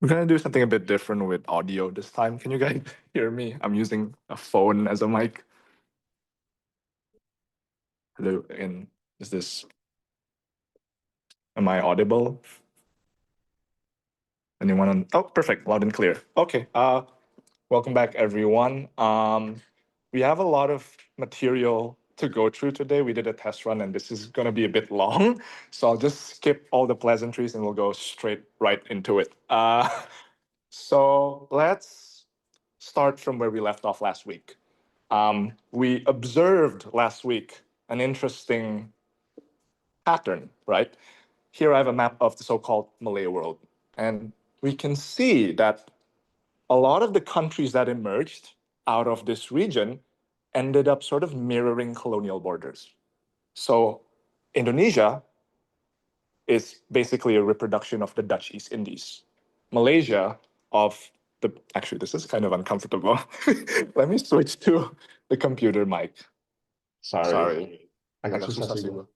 We're gonna do something a bit different with audio this time. Can you guys hear me? I'm using a phone as a mic. Hello, and is this, am I audible? Anyone on? Oh, perfect, loud and clear. Okay, welcome back everyone. We have a lot of material to go through today. We did a test run and this is gonna be a bit long. So I'll just skip all the pleasantries and we'll go straight right into it. So let's start from where we left off last week. We observed last week an interesting pattern, right? Here I have a map of the so-called Malay world. And we can see that a lot of the countries that emerged out of this region ended up sort of mirroring colonial borders. So Indonesia is basically a reproduction of the Dutch East Indies. Malaysia of the, actually, this is kind of uncomfortable. Let me switch to the computer mic. Sorry. Agak susah sih gua.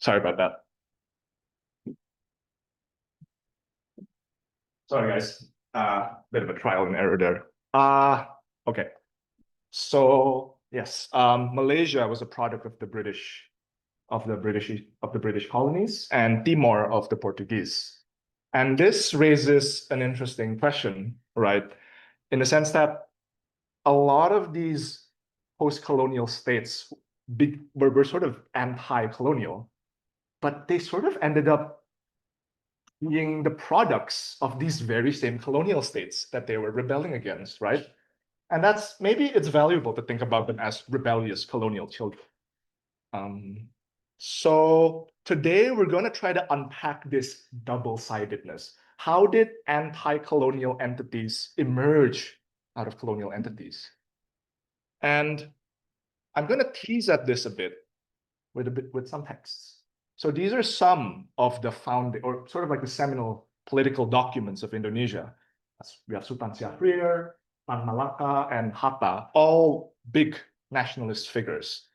Sorry about that. Sorry, guys. Bit of a trial and error there. Okay. So yes, Malaysia was a product of the British colonies, and Timor of the Portuguese. And this raises an interesting question, right? In the sense that a lot of these post-colonial states were sort of anti-colonial, but they sort of ended up being the products of these very same colonial states that they were rebelling against, right? And that's, maybe it's valuable to think about them as rebellious colonial children. So today we're going to try to unpack this double-sidedness. How did anti-colonial entities emerge out of colonial entities? And I'm going to tease at this a bit with some texts. So these are some of the or sort of like the seminal political documents of Indonesia. We have Sultan Syahrir, Tan Malaka, and Hatta, all big nationalist figures.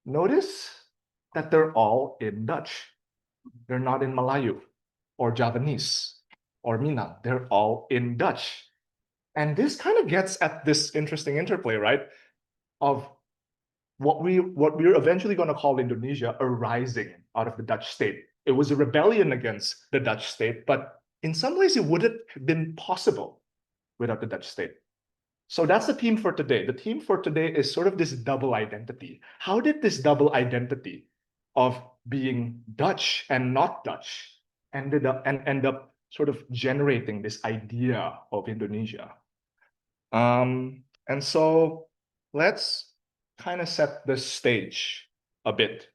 Notice that they're all in Dutch. They're not in Malayu or Javanese or Minang. They're all in Dutch. And this kind of gets at this interesting interplay, right? Of what we're eventually going to call Indonesia a rising out of the Dutch state. It was a rebellion against the Dutch state, but in some ways it wouldn't have been possible without the Dutch state. So that's the theme for today. The theme for today is sort of this double identity. How did this double identity of being Dutch and not Dutch end up sort of generating this idea of Indonesia? And so let's kind of set the stage a bit.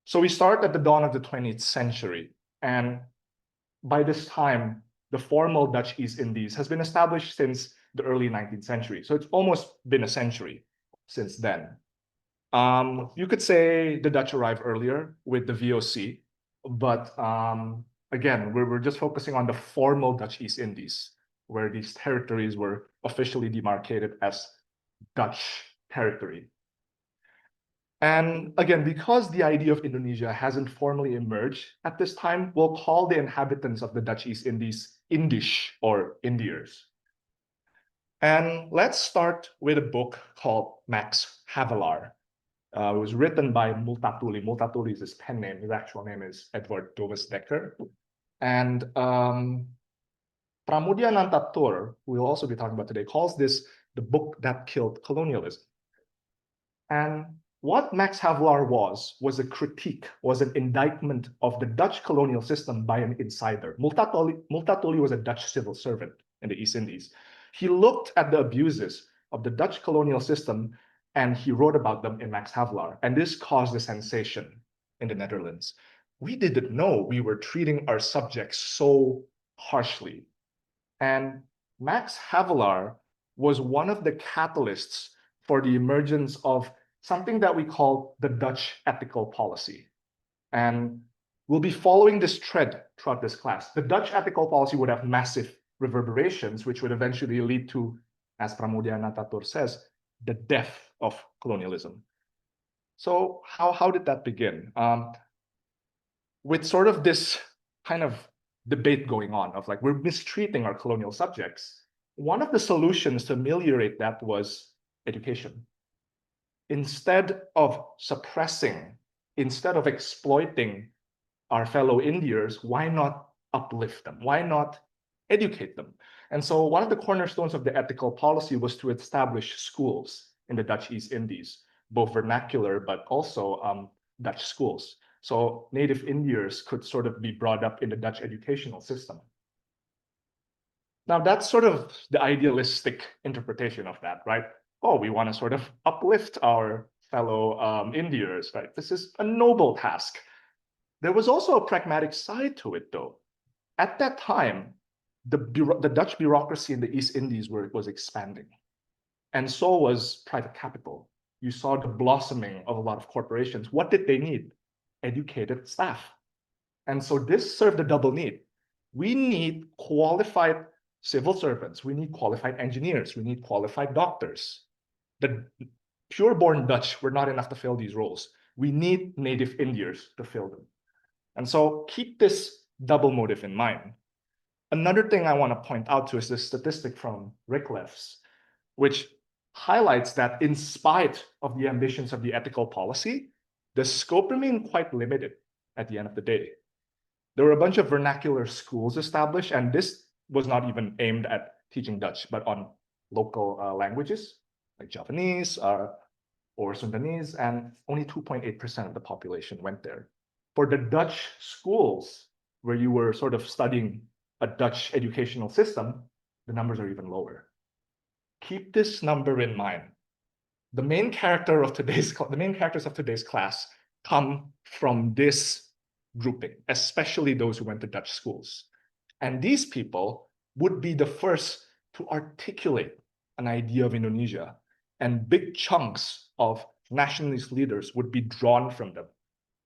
So we start at the dawn of the 20th century, and by this time, the formal Dutch East Indies has been established since the early 19th century. So it's almost been a century since then. You could say the Dutch arrived earlier with the VOC, but again, we're just focusing on the formal Dutch East Indies, where these territories were officially demarcated as Dutch territory. And again, because the idea of Indonesia hasn't formally emerged at this time, we'll call the inhabitants of the Dutch East Indies Indisch or Indiërs. And let's start with a book called Max Havelaar. It was written by Multatuli. Multatuli is his pen name. His actual name is Edward Dovis Dekker. And Pramudia Nantatur, who we'll also be talking about today, calls this the book that killed colonialism. And what Max Havelaar was a critique, was an indictment of the Dutch colonial system by an insider. Multatuli was a Dutch civil servant in the East Indies. He looked at the abuses of the Dutch colonial system and he wrote about them in Max Havelaar. And this caused a sensation in the Netherlands. We didn't know we were treating our subjects so harshly. And Max Havelaar was one of the catalysts for the emergence of something that we call the Dutch ethical policy. And we'll be following this thread throughout this class. The Dutch ethical policy would have massive reverberations, which would eventually lead to, as Pramudia Nantatur says, the death of colonialism. So how did that begin? With sort of this kind of debate going on of like, we're mistreating our colonial subjects. One of the solutions to ameliorate that was education. Instead of suppressing, instead of exploiting our fellow Indians, why not uplift them? Why not educate them? And so one of the cornerstones of the ethical policy was to establish schools in the Dutch East Indies, both vernacular, but also Dutch schools. So native Indians could sort of be brought up in the Dutch educational system. Now that's sort of the idealistic interpretation of that, right? Oh, we want to sort of uplift our fellow Indians, right? This is a noble task. There was also a pragmatic side to it, though. At that time, the Dutch bureaucracy in the East Indies was expanding, and so was private capital. You saw the blossoming of a lot of corporations. What did they need? Educated staff. And so this served a double need. We need qualified civil servants. We need qualified engineers. We need qualified doctors. The pure-born Dutch were not enough to fill these roles. We need native Indians to fill them. And so keep this double motive in mind. Another thing I want to point out to is this statistic from Restless, which highlights that in spite of the ambitions of the ethical policy, the scope remained quite limited at the end of the day. There were a bunch of vernacular schools established, and this was not even aimed at teaching Dutch, but on local languages like Javanese or Sundanese, and only 2.8% of the population went there. For the Dutch schools, where you were sort of studying a Dutch educational system, the numbers are even lower. Keep this number in mind. The main characters of today's class come from this grouping, especially those who went to Dutch schools. And these people would be the first to articulate an idea of Indonesia, and big chunks of nationalist leaders would be drawn from them.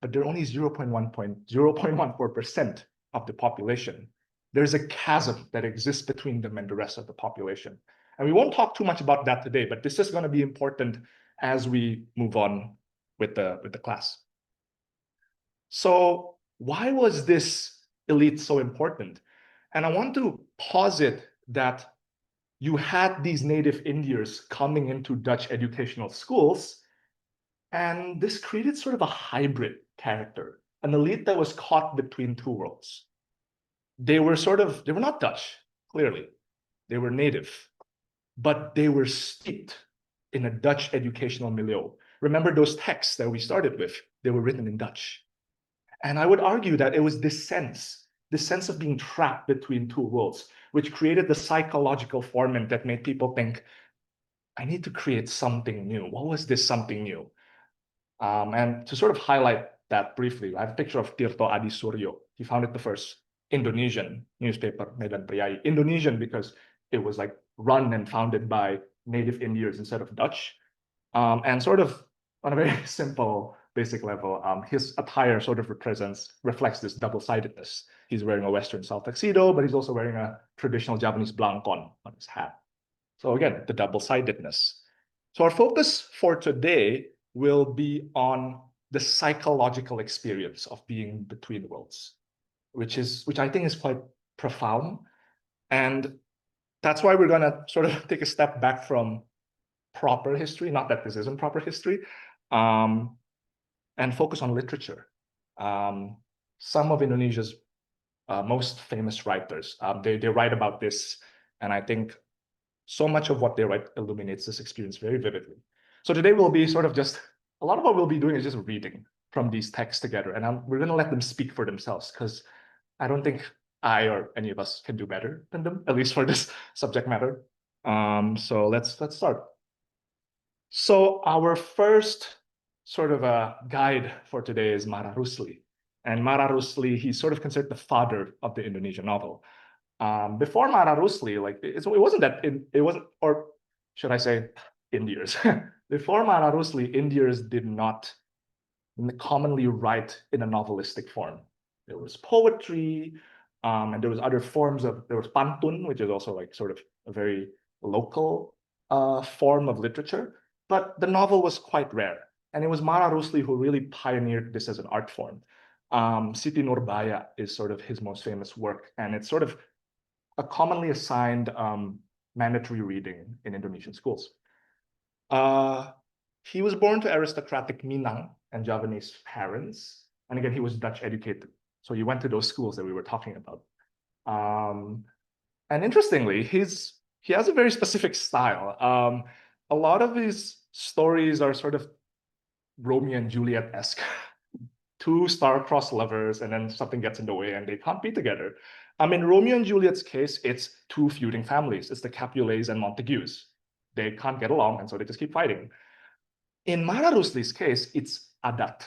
But they're only 0.14% of the population. There's a chasm that exists between them and the rest of the population. And we won't talk too much about that today, but this is going to be important as we move on with the class. So why was this elite so important? And I want to posit that you had these native Indians coming into Dutch educational schools, and this created sort of a hybrid character, an elite that was caught between two worlds. They were not Dutch, clearly. They were native, but they were steeped in a Dutch educational milieu. Remember those texts that we started with? They were written in Dutch. And I would argue that it was this sense of being trapped between two worlds, which created the psychological ferment that made people think, I need to create something new. What was this something new? And to sort of highlight that briefly, I have a picture of Tirto Adi Suryo. He founded the first Indonesian newspaper, Medan Priai. Indonesian because it was like run and founded by native Indians instead of Dutch. And sort of on a very simple, basic level, his attire sort of reflects this double-sidedness. He's wearing a Western style tuxedo, but he's also wearing a traditional Japanese blankon on his hat. So again, the double-sidedness. So our focus for today will be on the psychological experience of being between worlds, which I think is quite profound. And that's why we're gonna sort of take a step back from proper history, not that this isn't proper history, and focus on literature. Some of Indonesia's most famous writers, they write about this, and I think so much of what they write illuminates this experience very vividly. So today we'll be sort of just, a lot of what we'll be doing is just reading from these texts together, and we're gonna let them speak for themselves, because I don't think I or any of us can do better than them, at least for this subject matter. So let's start. So our first sort of a guide for today is Mara Rusli. And Mara Rusli, he's sort of considered the father of the Indonesian novel. Before Mara Rusli, like it wasn't, or should I say, Indians. Before Mara Rusli, Indians did not commonly write in a novelistic form. There was poetry, and there was other forms there was pantun, which is also like sort of a very local form of literature. But the novel was quite rare. And it was Mara Rusli who really pioneered this as an art form. Siti Nurbaya is sort of his most famous work, and it's sort of a commonly assigned mandatory reading in Indonesian schools. Uh, he was born to aristocratic Minang and Javanese parents. And again, he was Dutch educated. So he went to those schools that we were talking about. And interestingly, he has a very specific style. A lot of his stories are sort of Romeo and Juliet-esque. Two star-crossed lovers, and then something gets in the way and they can't be together. In Romeo and Juliet's case, it's two feuding families. It's the Capulets and Montagues. They can't get along, and so they just keep fighting. In Mara Rusli's case, it's adat.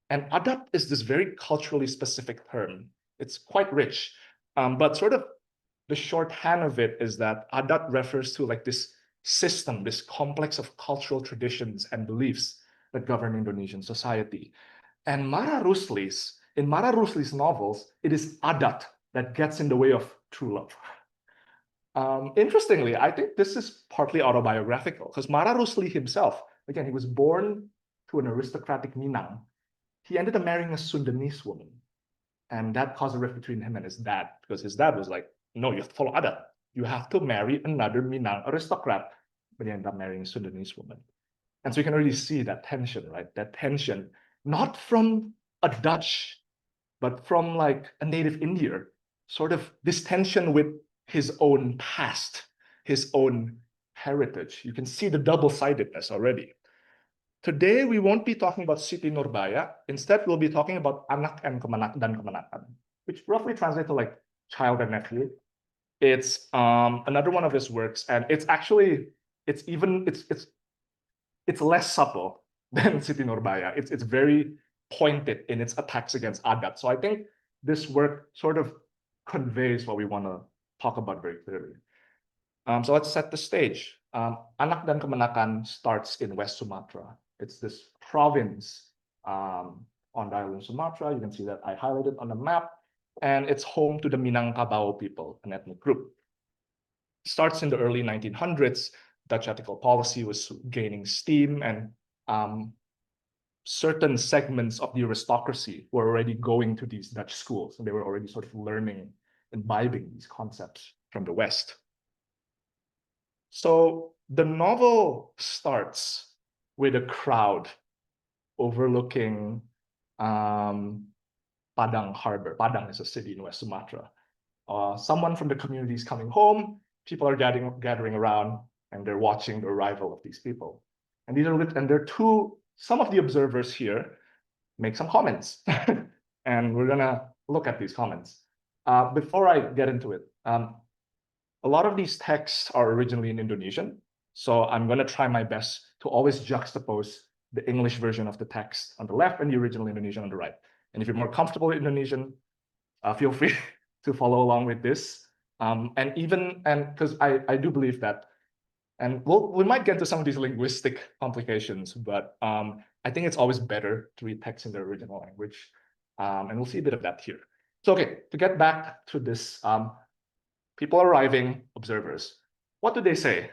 And adat is this very culturally specific term. It's quite rich. But sort of the shorthand of it is that adat refers to like this system, this complex of cultural traditions and beliefs that govern Indonesian society. And in Mara Rusli's novels, it is adat that gets in the way of true love. Interestingly, I think this is partly autobiographical because Mara Rusli himself, again, he was born to an aristocratic Minang. He ended up marrying a Sundanese woman. And that caused a rift between him and his dad because his dad was like, no, you have to follow adat. You have to marry another Minang aristocrat. But he ended up marrying a Sundanese woman. And so you can already see that tension, right? That tension, not from a Dutch, but from like a native Indian, sort of this tension with his own past, his own heritage. You can see the double-sidedness already. Today, we won't be talking about Siti Nurbaya. Instead, we'll be talking about anak dan kemenakan, which roughly translates to like child and nephew. It's another one of his works, and it's actually it's less subtle than Siti Nurbaya. It's very pointed in its attacks against adat. So I think this work sort of conveys what we want to talk about very clearly. So let's set the stage. Anak dan Kemenakan starts in West Sumatra. It's this province on the island of Sumatra. You can see that I highlighted on the map. And it's home to the Minangkabau people, an ethnic group. Starts in the early 1900s. Dutch ethical policy was gaining steam, and certain segments of the aristocracy were already going to these Dutch schools, and they were already sort of learning, imbibing these concepts from the West. So the novel starts with a crowd overlooking Padang Harbor. Padang is a city in West Sumatra. Someone from the community is coming home. People are gathering around, and they're watching the arrival of these people. And some of the observers here make some comments. And we're gonna look at these comments. Before I get into it, a lot of these texts are originally in Indonesian. So I'm gonna try my best to always juxtapose the English version of the text on the left and the original Indonesian on the right. And if you're more comfortable with Indonesian, feel free to follow along with this. And because I do believe that, and we might get to some of these linguistic complications, but I think it's always better to read text in the original language. And we'll see a bit of that here. So, okay, to get back to this, people arriving, observers. What do they say?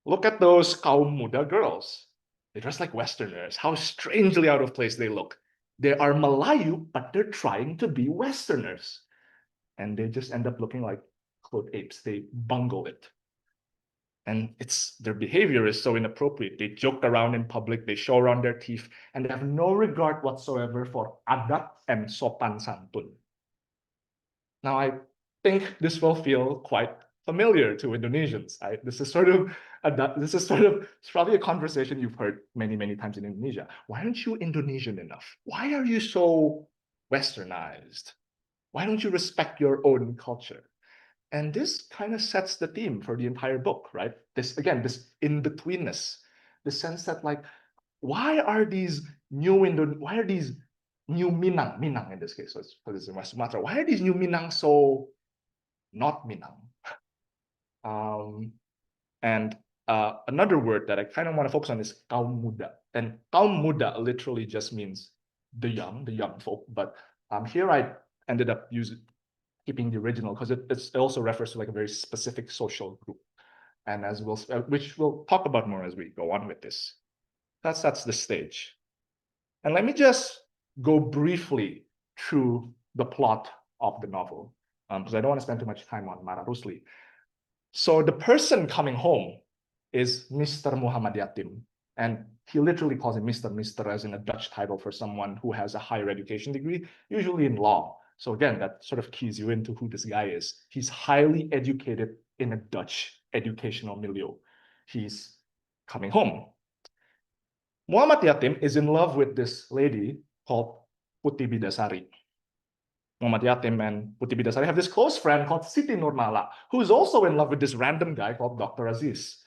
Look at those kaum muda girls. They dress like Westerners. How strangely out of place they look. They are Melayu, but they're trying to be Westerners. And they just end up looking like clothed apes. They bungle it. And their behavior is so inappropriate. They joke around in public, they show around their teeth, and they have no regard whatsoever for adat and sopan santun. Now, I think this will feel quite familiar to Indonesians. This is probably a conversation you've heard many, many times in Indonesia. Why aren't you Indonesian enough? Why are you so Westernized? Why don't you respect your own culture? And this kind of sets the theme for the entire book, right? This in-betweenness, the sense that like, why are these new Minang in this case, because it's in West Sumatra, why are these new Minang so not Minang? And another word that I kind of want to focus on is kaum muda. And kaum muda literally just means the young folk. But here I ended up keeping the original because it also refers to like a very specific social group, and which we'll talk about more as we go on with this. That's the stage. And let me just go briefly through the plot of the novel, because I don't want to spend too much time on Mara Rusli. So the person coming home is Mr. Muhammad Yatim. And he literally calls him Mr. as in a Dutch title for someone who has a higher education degree, usually in law. So again, that sort of keys you into who this guy is. He's highly educated in a Dutch educational milieu. He's coming home. Muhammad Yatim is in love with this lady called Putih Bidasari. Muhammad Yatim and Putih Bidasari have this close friend called Siti Nurmala, who's also in love with this random guy called Dr. Aziz.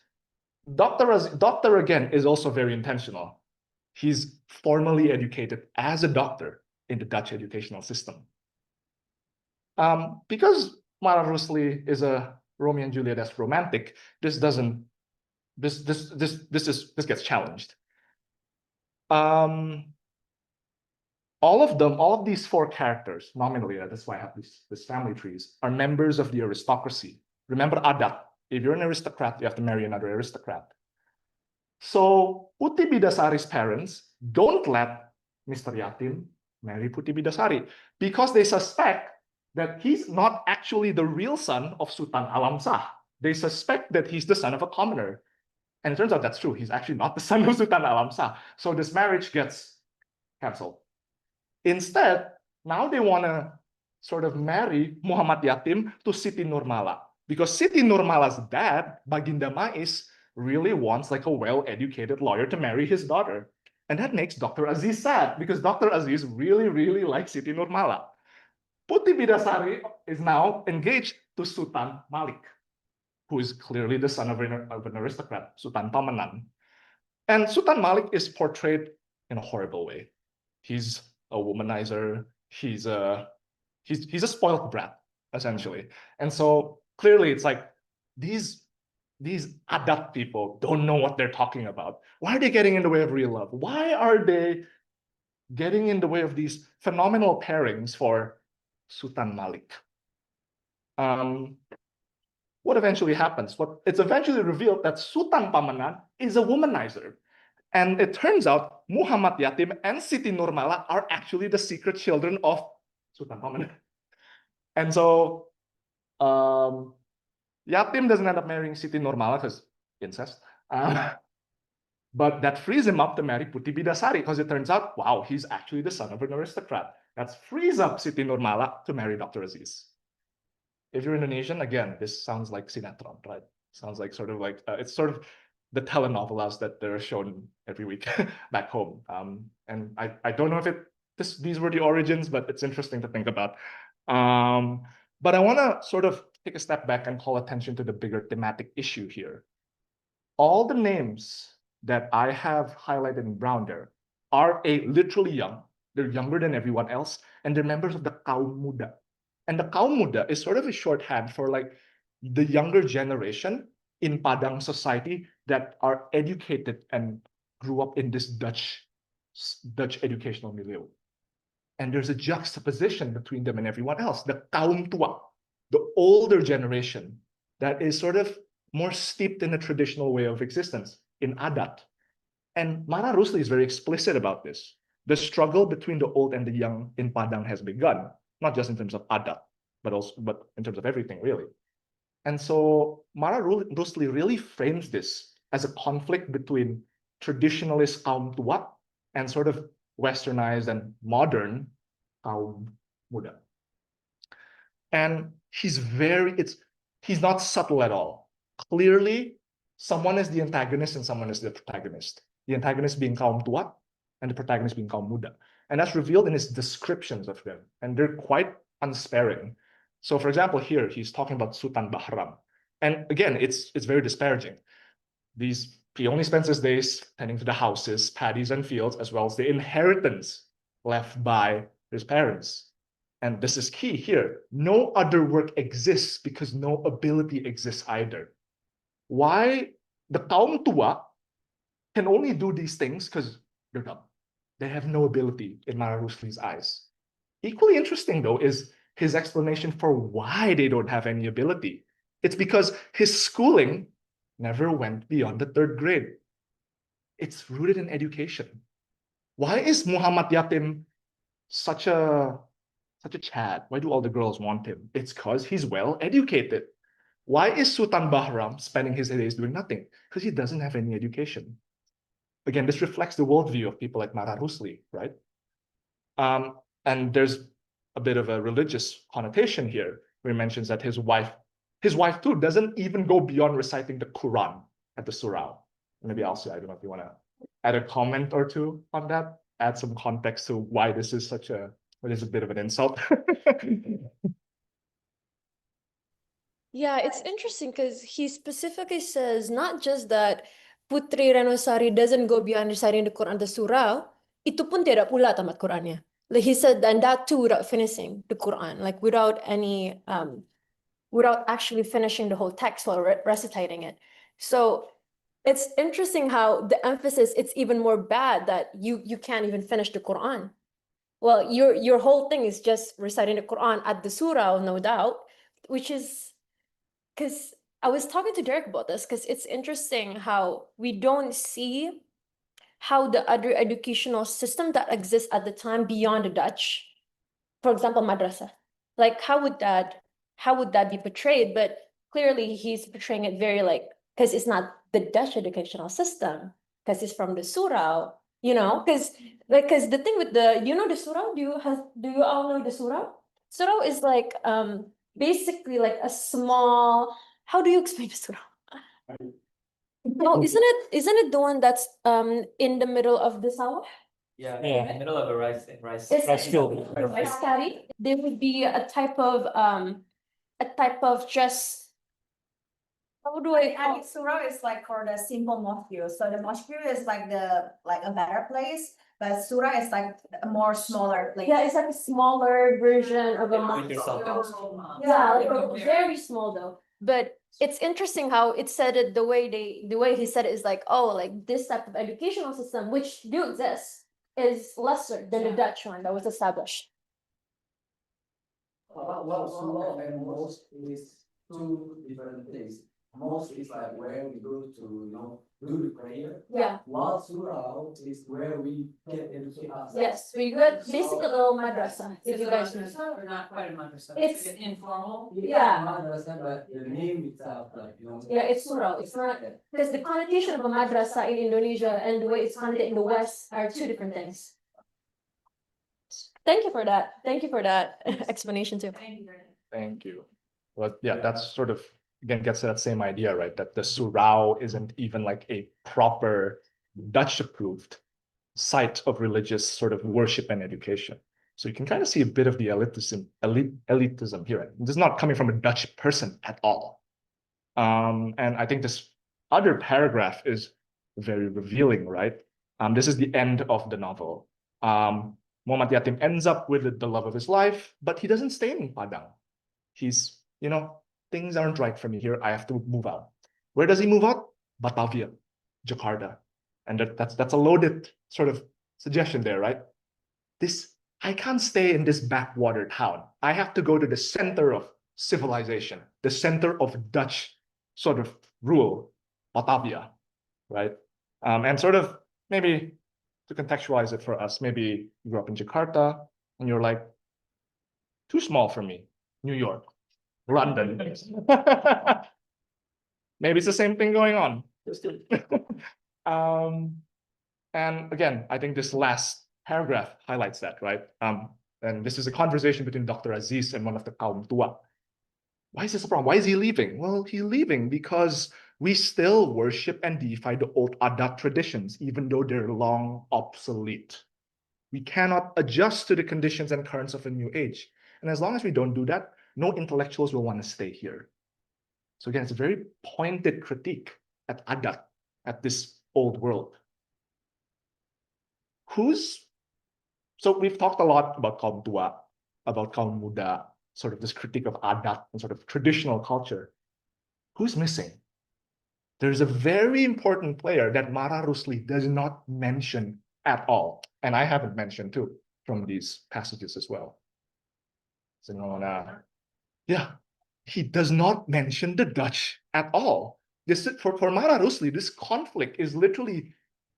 Doctor again is also very intentional. He's formally educated as a doctor in the Dutch educational system. Because Mara Rusli is a Romeo and Juliet-esque romantic, this gets challenged. All of these four characters, nominally, that's why I have these family trees, are members of the aristocracy. Remember adat. If you're an aristocrat, you have to marry another aristocrat. So Putih Bidasari's parents don't let Mr. Yatim marry Putih Bidasari because they suspect that he's not actually the real son of Sultan Alam Shah. They suspect that he's the son of a commoner. And it turns out that's true. He's actually not the son of Sultan Alam Shah. So this marriage gets canceled. Instead, now they want to sort of marry Muhammad Yatim to Siti Nurmala. Because Siti Nurmala's dad, Baginda Mais, really wants like a well-educated lawyer to marry his daughter. And that makes Dr. Aziz sad because Dr. Aziz really, really likes Siti Nurmala. Putih Bidasari is now engaged to Sultan Malik, who is clearly the son of an aristocrat, Sultan Pamanan. And Sultan Malik is portrayed in a horrible way. He's a womanizer. He's a spoiled brat, essentially. And so clearly it's like these adat people don't know what they're talking about. Why are they getting in the way of real love? Why are they getting in the way of these phenomenal pairings for Sultan Malik? What eventually happens? It's eventually revealed that Sultan Pamanan is a womanizer. And it turns out Muhammad Yatim and Siti Nurmala are actually the secret children of Sultan Pamanan. And so Yatim doesn't end up marrying Siti Nurmala because incest. But that frees him up to marry Putih Bidasari because it turns out, wow, he's actually the son of an aristocrat. That frees up Siti Nurmala to marry Dr. Aziz. If you're Indonesian, again, this sounds like sinetron, right? Sounds like sort of like, it's sort of the telenovelas that they're shown every week back home. And I don't know if these were the origins, but it's interesting to think about. But I want to sort of take a step back and call attention to the bigger thematic issue here. All the names that I have highlighted in brown there are literally young. They're younger than everyone else, and they're members of the kaum muda. And the kaum muda is sort of a shorthand for like the younger generation in Padang society that are educated and grew up in this Dutch educational milieu. And there's a juxtaposition between them and everyone else. The kaum tua, the older generation that is sort of more steeped in a traditional way of existence, in adat. And Mara Rusli is very explicit about this. The struggle between the old and the young in Padang has begun, not just in terms of adat, but in terms of everything, really. And so Mara Rusli really frames this as a conflict between traditionalist kaum tua and sort of westernized and modern kaum muda. And he's not subtle at all. Clearly, someone is the antagonist and someone is the protagonist. The antagonist being kaum tua and the protagonist being kaum muda. And that's revealed in his descriptions of them. And they're quite unsparing. So for example, here, he's talking about Sultan Bahram. And again, it's very disparaging. He only spends his days tending to the houses, paddies, and fields, as well as the inheritance left by his parents. And this is key here. No other work exists because no ability exists either. Why the kaum tua can only do these things because they're dumb. They have no ability in Mara Rusli's eyes. Equally interesting, though, is his explanation for why they don't have any ability. It's because his schooling never went beyond the 3rd grade. It's rooted in education. Why is Muhammad Yatim such a such a Chad. Why do all the girls want him? It's because he's well educated. Why is Sultan Bahram spending his days doing nothing? Because he doesn't have any education. Again, this reflects the worldview of people like Mara Rusli, right? And there's a bit of a religious connotation here, where he mentions that his wife too, doesn't even go beyond reciting the Quran at the surau. Maybe also, I don't know if you want to add a comment or two on that, add some context to why this is such a, what is a bit of an insult. Yeah, it's interesting because he specifically says not just that Putri Renosari doesn't go beyond reciting the Quran, the surah, itu pun tidak pula tamat Qurannya. Like he said, and that too without finishing the Quran, like without any, without actually finishing the whole text while reciting it. So it's interesting how the emphasis, it's even more bad that you can't even finish the Quran. Well, your whole thing is just reciting the Quran at the surah, no doubt, which is because I was talking to Derek about this because it's interesting how we don't see how the other educational system that exists at the time beyond the Dutch, for example, madrasa, like how would that be portrayed? But clearly he's portraying it very like, because it's not the Dutch educational system, because it's from the surah, because the thing with the surah, do you all know the surah? Surah is like basically like a small, how do you explain the surah? No, isn't it the one that's in the middle of the sawah? Yeah, Yeah. in the middle of a rice It's Rice field. rice paddy. There would be a type of just, how do I I think surah is like for the simple mosque. So the mosque is like a better place, but surah is like a more smaller place. yeah, it's like a smaller version of a With mosque. yourself. Yeah, like very small though. But it's interesting how it said it the way he said it is like, oh, like this type of educational system, which do exist, is lesser than the Dutch one that was established. Well, surah and mosque is two different things. Mosque is like where we go to, do the prayer. Yeah. While surah is where we get educated ourselves. Yes, we got basically a little madrasa, if you guys know. Or not quite a madrasa. It's informal. Yeah. Madrasa, but the name itself, Yeah, it's surah. It's not, because the connotation of a madrasa in Indonesia and the way it's connoted in the West are two different things. Thank you for that. Thank you for that explanation too. Thank you. Well, yeah, that's sort of, again, gets to that same idea, right? That the surau isn't even like a proper Dutch-approved site of religious sort of worship and education. So you can kind of see a bit of the elitism here. This is not coming from a Dutch person at all. And I think this other paragraph is very revealing, right? This is the end of the novel. Muhammad Yatim ends up with the love of his life, but he doesn't stay in Padang. He's, things aren't right for me here. I have to move out. Where does he move out? Batavia, Jakarta. And that's a loaded sort of suggestion there, right? I can't stay in this backwater town. I have to go to the center of civilization, the center of Dutch sort of rule, Batavia, right? And sort of maybe to contextualize it for us, maybe you grew up in Jakarta and you're like, too small for me. New York, London. Maybe it's the same thing going on. And again, I think this last paragraph highlights that, right? And this is a conversation between Dr. Aziz and one of the kaum tua. Why is this a problem? Why is he leaving? Well, he's leaving because we still worship and deify the old adat traditions, even though they're long obsolete. We cannot adjust to the conditions and currents of a new age. And as long as we don't do that, no intellectuals will want to stay here. So again, it's a very pointed critique at adat, at this old world. So we've talked a lot about kaum tua, about kaum muda, sort of this critique of adat and sort of traditional culture. Who's missing? There's a very important player that Mara Rusli does not mention at all. And I haven't mentioned too from these passages as well. So yeah, he does not mention the Dutch at all. For Mara Rusli, this conflict is literally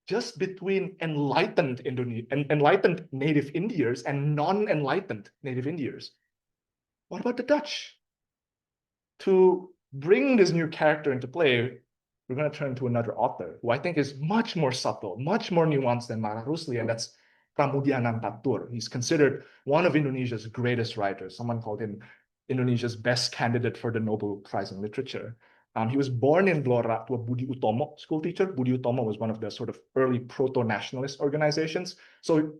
just between enlightened enlightened native Indians and non-enlightened native Indians. What about the Dutch? To bring this new character into play, we're going to turn to another author who I think is much more subtle, much more nuanced than Mara Rusli, and that's Pramudiana Tatur. He's considered one of Indonesia's greatest writers. Someone called him Indonesia's best candidate for the Nobel Prize in Literature. He was born in Blora to a Budi Utomo school teacher. Budi Utomo was one of the sort of early proto-nationalist organizations. So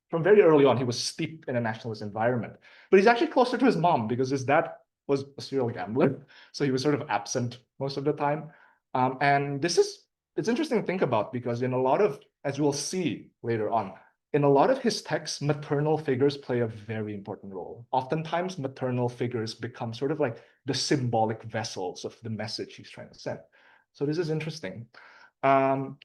from very early on, he was steeped in a nationalist environment. But he's actually closer to his mom because his dad was a serial gambler. So he was sort of absent most of the time. And it's interesting to think about because in a lot of, as we'll see later on, in a lot of his texts, maternal figures play a very important role. Oftentimes, maternal figures become sort of like the symbolic vessels of the message he's trying to send. So this is interesting. Pram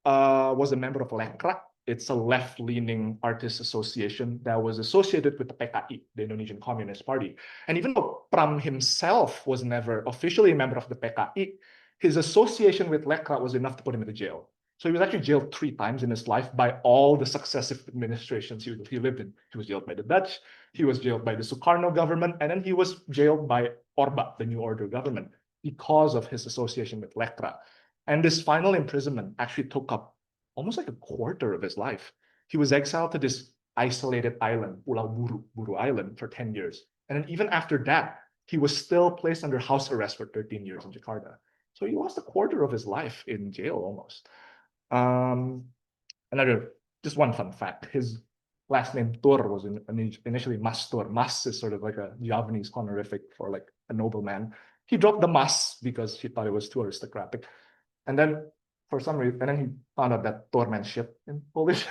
was a member of Lekra. It's a left-leaning artists association that was associated with the PKI, the Indonesian Communist Party. And even though Pram himself was never officially a member of the PKI, his association with Lekra was enough to put him into jail. So he was actually jailed 3 times in his life by all the successive administrations he lived in. He was jailed by the Dutch, he was jailed by the Sukarno government, and then he was jailed by Orba, the New Order government, because of his association with Lekra. And this final imprisonment actually took up almost like a quarter of his life. He was exiled to this isolated island, Pulau Buru Island, for 10 years. And then even after that, he was still placed under house arrest for 13 years in Jakarta. So he lost a quarter of his life in jail almost. Just one fun fact, his last name Tur was initially Mas Tur. Mas is sort of like a Javanese honorific for like a nobleman. He dropped the Mas because he thought it was too aristocratic. And then for some reason, and then he found out that Tur meant shit in Polish.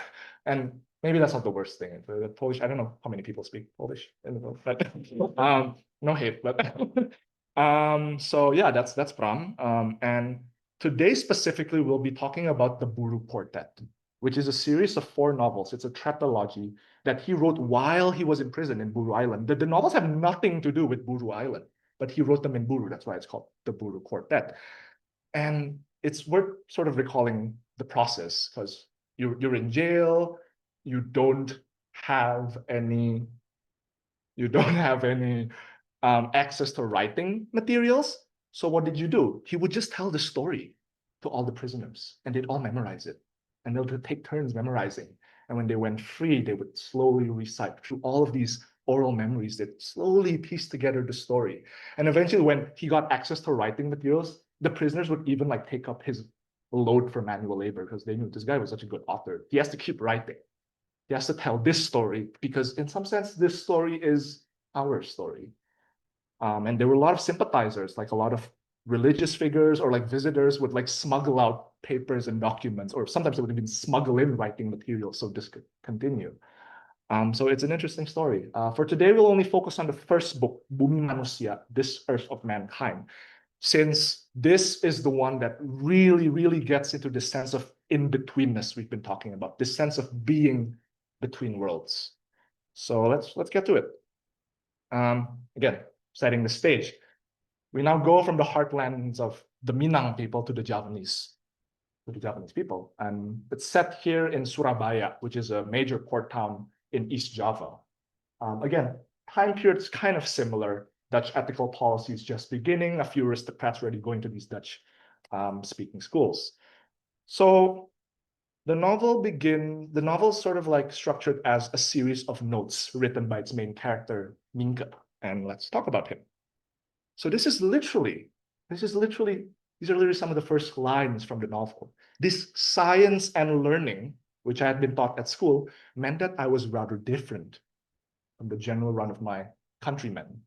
And maybe that's not the worst thing. The Polish, I don't know how many people speak Polish in the world, but no hate, but so yeah, that's Pram. And today specifically, we'll be talking about the Buru Quartet, which is a series of 4 novels. It's a tetralogy that he wrote while he was in prison in Buru Island. The novels have nothing to do with Buru Island, but he wrote them in Buru. That's why it's called the Buru Quartet. And it's worth sort of recalling the process because you're in jail, you don't have any access to writing materials. So what did you do? He would just tell the story to all the prisoners and they'd all memorize it. And they'll take turns memorizing. And when they went free, they would slowly recite through all of these oral memories that slowly piece together the story. And eventually when he got access to writing materials, the prisoners would even like take up his load for manual labor because they knew this guy was such a good author. He has to keep writing. He has to tell this story because in some sense, this story is our story. And there were a lot of sympathizers, like a lot of religious figures or like visitors would like smuggle out papers and documents, or sometimes they would even smuggle in writing material so this could continue. So it's an interesting story. For today, we'll only focus on the first book, Bumi Manusia, This Earth of Mankind, since this is the one that really, really gets into the sense of in-betweenness we've been talking about, this sense of being between worlds. So let's get to it. Again, setting the stage. We now go from the heartlands of the Minang people to the Javanese people. And it's set here in Surabaya, which is a major port town in East Java. Again, time period's kind of similar. Dutch ethical policy is just beginning. A few aristocrats already going to these Dutch speaking schools. So the novel is sort of like structured as a series of notes written by its main character, Minke. And let's talk about him. So these are literally some of the first lines from the novel. This science and learning, which I had been taught at school, meant that I was rather different from the general run of my countrymen.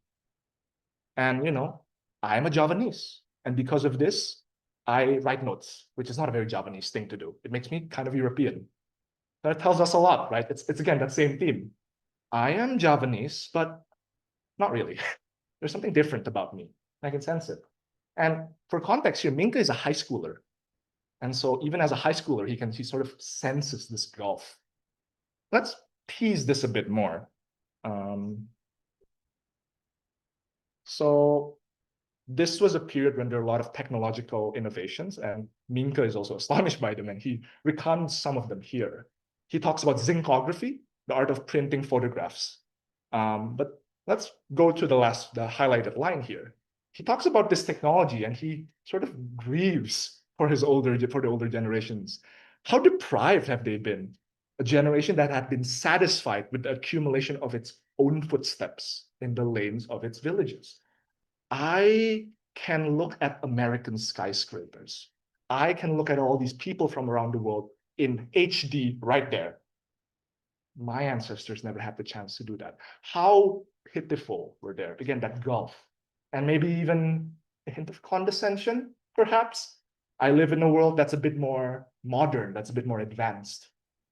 And, I'm a Javanese. And because of this, I write notes, which is not a very Javanese thing to do. It makes me kind of European. That tells us a lot, right? It's again, that same theme. I am Javanese, but not really. There's something different about me. I can sense it. And for context here, Minka is a high schooler. And so even as a high schooler, he sort of senses this gulf. Let's tease this a bit more. So this was a period when there are a lot of technological innovations, and Minka is also astonished by them, and he recounts some of them here. He talks about zincography, the art of printing photographs. But let's go to the highlighted line here. He talks about this technology, and he sort of grieves for the older generations. How deprived have they been? A generation that had been satisfied with the accumulation of its own footsteps in the lanes of its villages. I can look at American skyscrapers. I can look at all these people from around the world in HD right there. My ancestors never had the chance to do that. How pitiful were there? Again, that gulf. And maybe even a hint of condescension, perhaps. I live in a world that's a bit more modern, that's a bit more advanced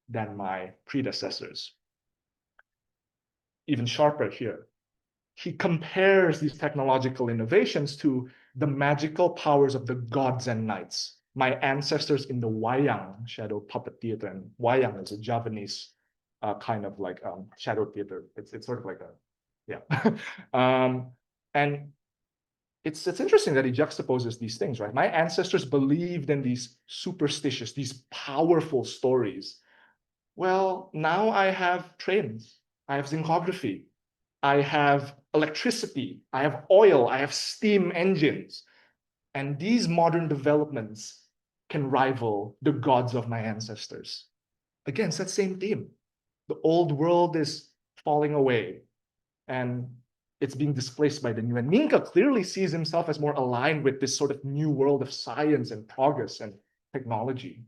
than my predecessors. Even sharper here. He compares these technological innovations to the magical powers of the gods and knights. My ancestors in the wayang, shadow puppet theater, and wayang is a Javanese kind of like shadow theater. It's sort of like a, yeah. And it's interesting that he juxtaposes these things, right? My ancestors believed in these superstitious, these powerful stories. Well, now I have trains, I have zincography, I have electricity, I have oil, I have steam engines. And these modern developments can rival the gods of my ancestors. Again, it's that same theme. The old world is falling away and it's being displaced by the new. And Minka clearly sees himself as more aligned with this sort of new world of science and progress and technology.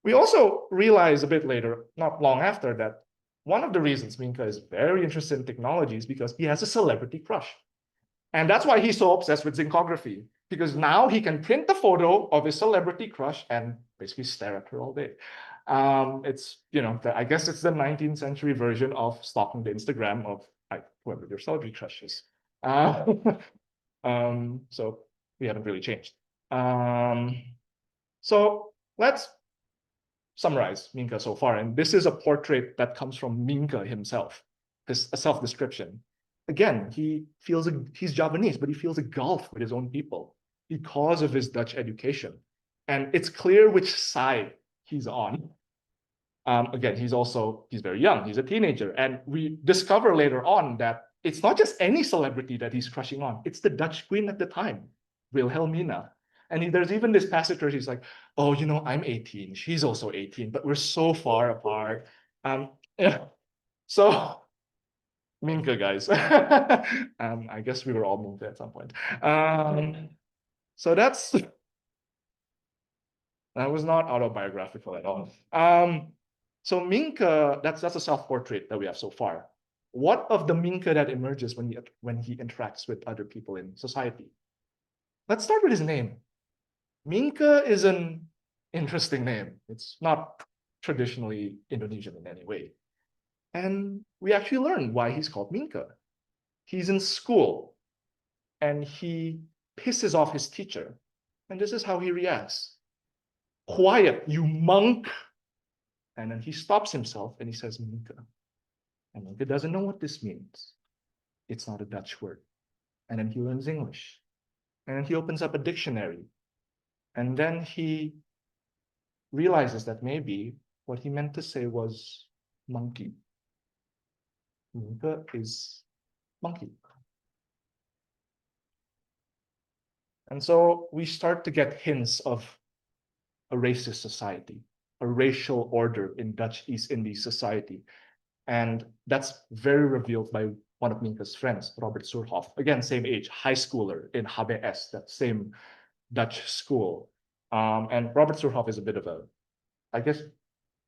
We also realize a bit later, not long after, that one of the reasons Minka is very interested in technology is because he has a celebrity crush. And that's why he's so obsessed with zincography, because now he can print the photo of his celebrity crush and basically stare at her all day. It's, I guess it's the 19th century version of stalking the Instagram of whoever your celebrity crush is. So we haven't really changed. So let's summarize Minka so far. And this is a portrait that comes from Minka himself, a self-description. Again, he's Javanese, but he feels a gulf with his own people because of his Dutch education. And it's clear which side he's on. Again, he's very young, he's a teenager. And we discover later on that it's not just any celebrity that he's crushing on, it's the Dutch queen at the time, Wilhelmina. And there's even this passage where he's like, oh, I'm 18, she's also 18, but we're so far apart. Yeah. So Minka, guys. I guess we were all Minka at some point. So that was not autobiographical at all. So Minka, that's a self-portrait that we have so far. What of the Minka that emerges when he interacts with other people in society? Let's start with his name. Minka is an interesting name. It's not traditionally Indonesian in any way. And we actually learn why he's called Minka. He's in school and he pisses off his teacher. And this is how he reacts. Quiet, you monk. And then he stops himself and he says, Minka. And Minka doesn't know what this means. It's not a Dutch word. And then he learns English. And then he opens up a dictionary. And then he realizes that maybe what he meant to say was monkey. Minka is monkey. And so we start to get hints of a racist society, a racial order in Dutch East Indies society. And that's very revealed by one of Minka's friends, Robert Surhoff. Again, same age, high schooler in HBS, that same Dutch school. And Robert Surhoff is a bit of I guess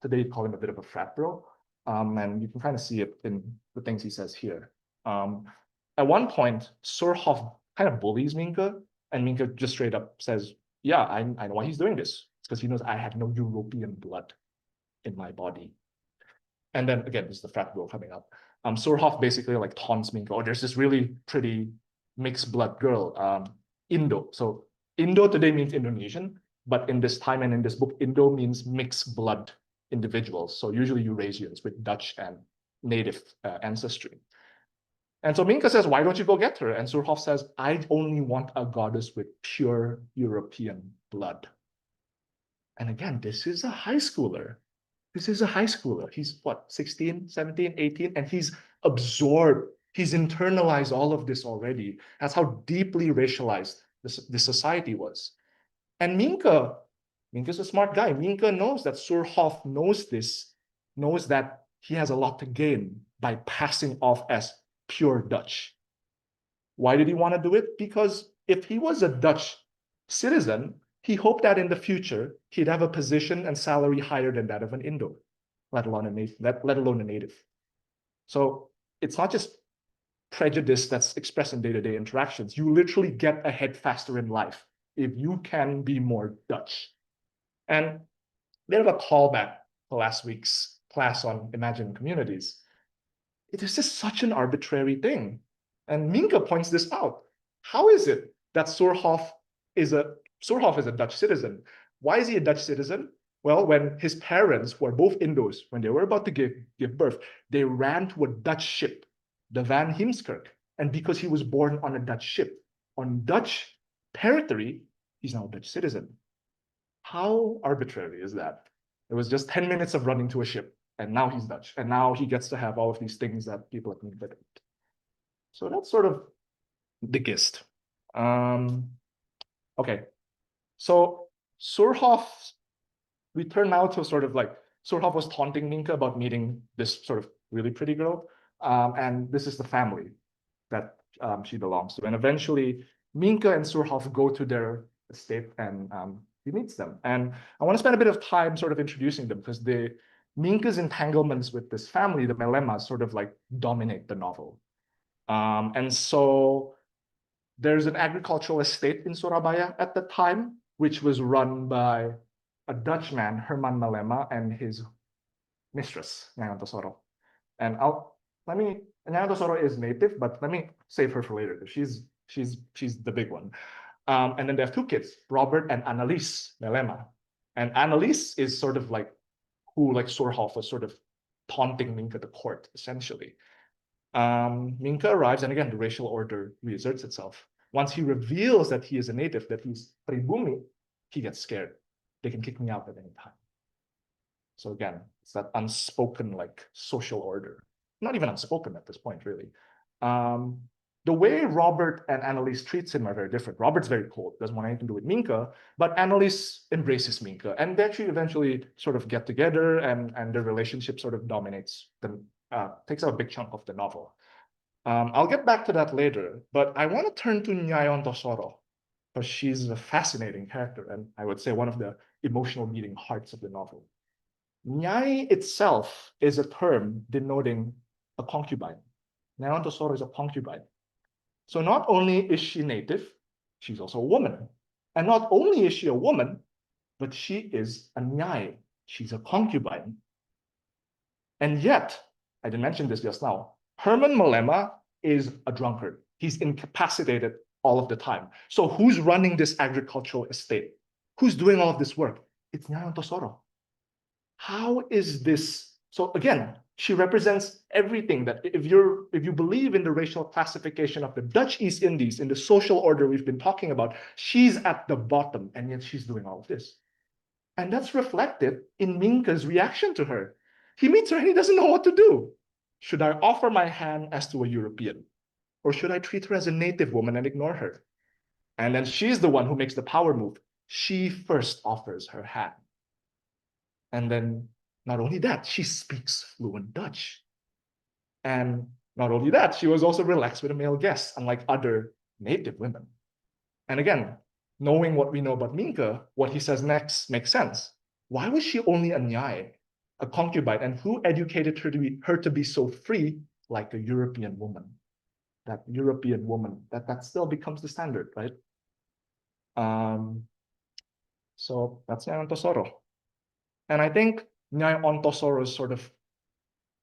today you'd call him a bit of a frat bro. And you can kind of see it in the things he says here. At one point, Surhoff kind of bullies Minka, and Minka just straight up says, yeah, I know why he's doing this. It's because he knows I have no European blood in my body. And then again, this is the frat bro coming up. Surhoff basically like taunts Minka, oh, there's this really pretty mixed blood girl, Indo. So Indo today means Indonesian, but in this time and in this book, Indo means mixed blood individuals. So usually Eurasians with Dutch and native ancestry. And so Minka says, why don't you go get her? And Surhoff says, I only want a goddess with pure European blood. And again, this is a high schooler. This is a high schooler. He's what, 16, 17, 18, and he's absorbed, he's internalized all of this already. That's how deeply racialized this society was. And Minka's a smart guy. Minka knows that Surhoff knows this, knows that he has a lot to gain by passing off as pure Dutch. Why did he want to do it? Because if he was a Dutch citizen, he hoped that in the future he'd have a position and salary higher than that of an Indo, let alone a native. So it's not just prejudice that's expressed in day-to-day interactions. You literally get ahead faster in life if you can be more Dutch. And a bit of a callback to last week's class on imagined communities. It is just such an arbitrary thing. And Minka points this out. How is it that Surhoff is a Dutch citizen? Why is he a Dutch citizen? Well, when his parents, who are both Indos, when they were about to give birth, they ran to a Dutch ship, the Van Heemskerk. And because he was born on a Dutch ship, on Dutch territory, he's now a Dutch citizen. How arbitrary is that? It was just 10 minutes of running to a ship, and now he's Dutch, and now he gets to have all of these things that people like me don't. So that's sort of the gist. Okay, so Surhoff, we turn now to sort of like, Surhoff was taunting Minka about meeting this sort of really pretty girl, and this is the family that she belongs to. And eventually, Minka and Surhoff go to their estate, and he meets them. And I want to spend a bit of time sort of introducing them, because Minka's entanglements with this family, the Melemas, sort of like dominate the novel. And so there's an agricultural estate in Surabaya at the time, which was run by a Dutchman, Herman Melema, and his mistress, Nyai Ontosoro. And Nyai Ontosoro is native, but let me save her for later. She's the big one. And then they have two kids, Robert and Annelies Melema. And Annelies is sort of like who like Surhoff was sort of taunting Minka at the court, essentially. Minka arrives, and again, the racial order reasserts itself. Once he reveals that he is a native, that he's pribumi, he gets scared. They can kick me out at any time. So again, it's that unspoken like social order. Not even unspoken at this point, really. The way Robert and Annelies treats him are very different. Robert's very cold, doesn't want anything to do with Minka, but Annelies embraces Minka, and they actually eventually sort of get together, and their relationship sort of dominates them, takes up a big chunk of the novel. I'll get back to that later, but I want to turn to Nyai Ontosoro, because she's a fascinating character, and I would say one of the emotional beating hearts of the novel. Nyai itself is a term denoting a concubine. Nyai Ontosoro is a concubine. So not only is she native, she's also a woman. And not only is she a woman, but she is a nyai. She's a concubine. And yet, I didn't mention this just now, Herman Melema is a drunkard. He's incapacitated all of the time. So who's running this agricultural estate? Who's doing all of this work? It's Nyai Ontosoro. How is this? So again, she represents everything that if you believe in the racial classification of the Dutch East Indies, in the social order we've been talking about, she's at the bottom, and yet she's doing all of this. And that's reflected in Minka's reaction to her. He meets her and he doesn't know what to do. Should I offer my hand as to a European? Or should I treat her as a native woman and ignore her? And then she's the one who makes the power move. She first offers her hand. And then not only that, she speaks fluent Dutch. And not only that, she was also relaxed with a male guest, unlike other native women. And again, knowing what we know about Minka, what he says next makes sense. Why was she only a nyai, a concubine, and who educated her to be so free like a European woman? That European woman, that still becomes the standard, right? So that's Nyai Ontosoro. And I think Nyai Ontosoro's sort of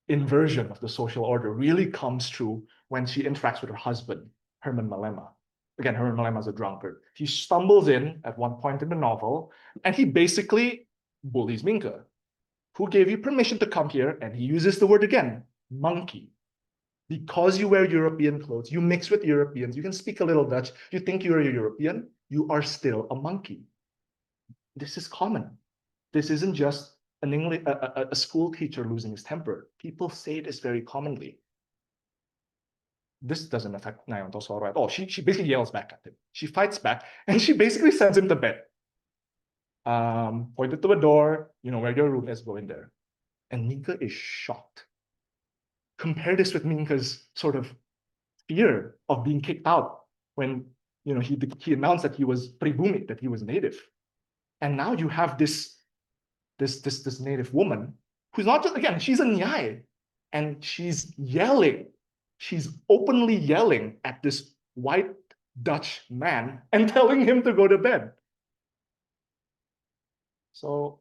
inversion of the social order really comes true when she interacts with her husband, Herman Melema. Again, Herman Melema is a drunkard. He stumbles in at one point in the novel, and he basically bullies Minka. Who gave you permission to come here? And he uses the word again, monkey. because you wear European clothes, you mix with Europeans, you can speak a little Dutch, you think you're a European, you are still a monkey. This is common. This isn't just an English a school teacher losing his temper. People say this very commonly. This doesn't affect Nayanto Soro at all. She basically yells back at him. She fights back, and she basically sends him to bed. Pointed to a door, where your room is, go in there. And Minka is shocked. Compare this with Minka's sort of fear of being kicked out when he announced that he was pribumi, that he was native. And now you have this native woman who's not just, again, she's a Nyai, and she's yelling. She's openly yelling at this white Dutch man and telling him to go to bed. So,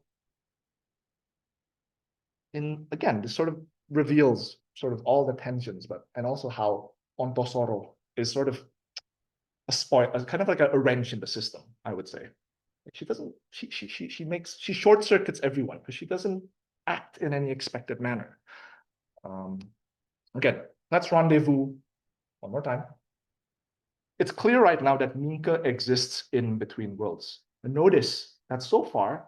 again, this sort of reveals sort of all the tensions, and also how Ontosoro is sort of kind of like a wrench in the system, I would say. She short circuits everyone because she doesn't act in any expected manner. Again, let's rendezvous one more time. It's clear right now that Minka exists in between worlds. And notice that so far,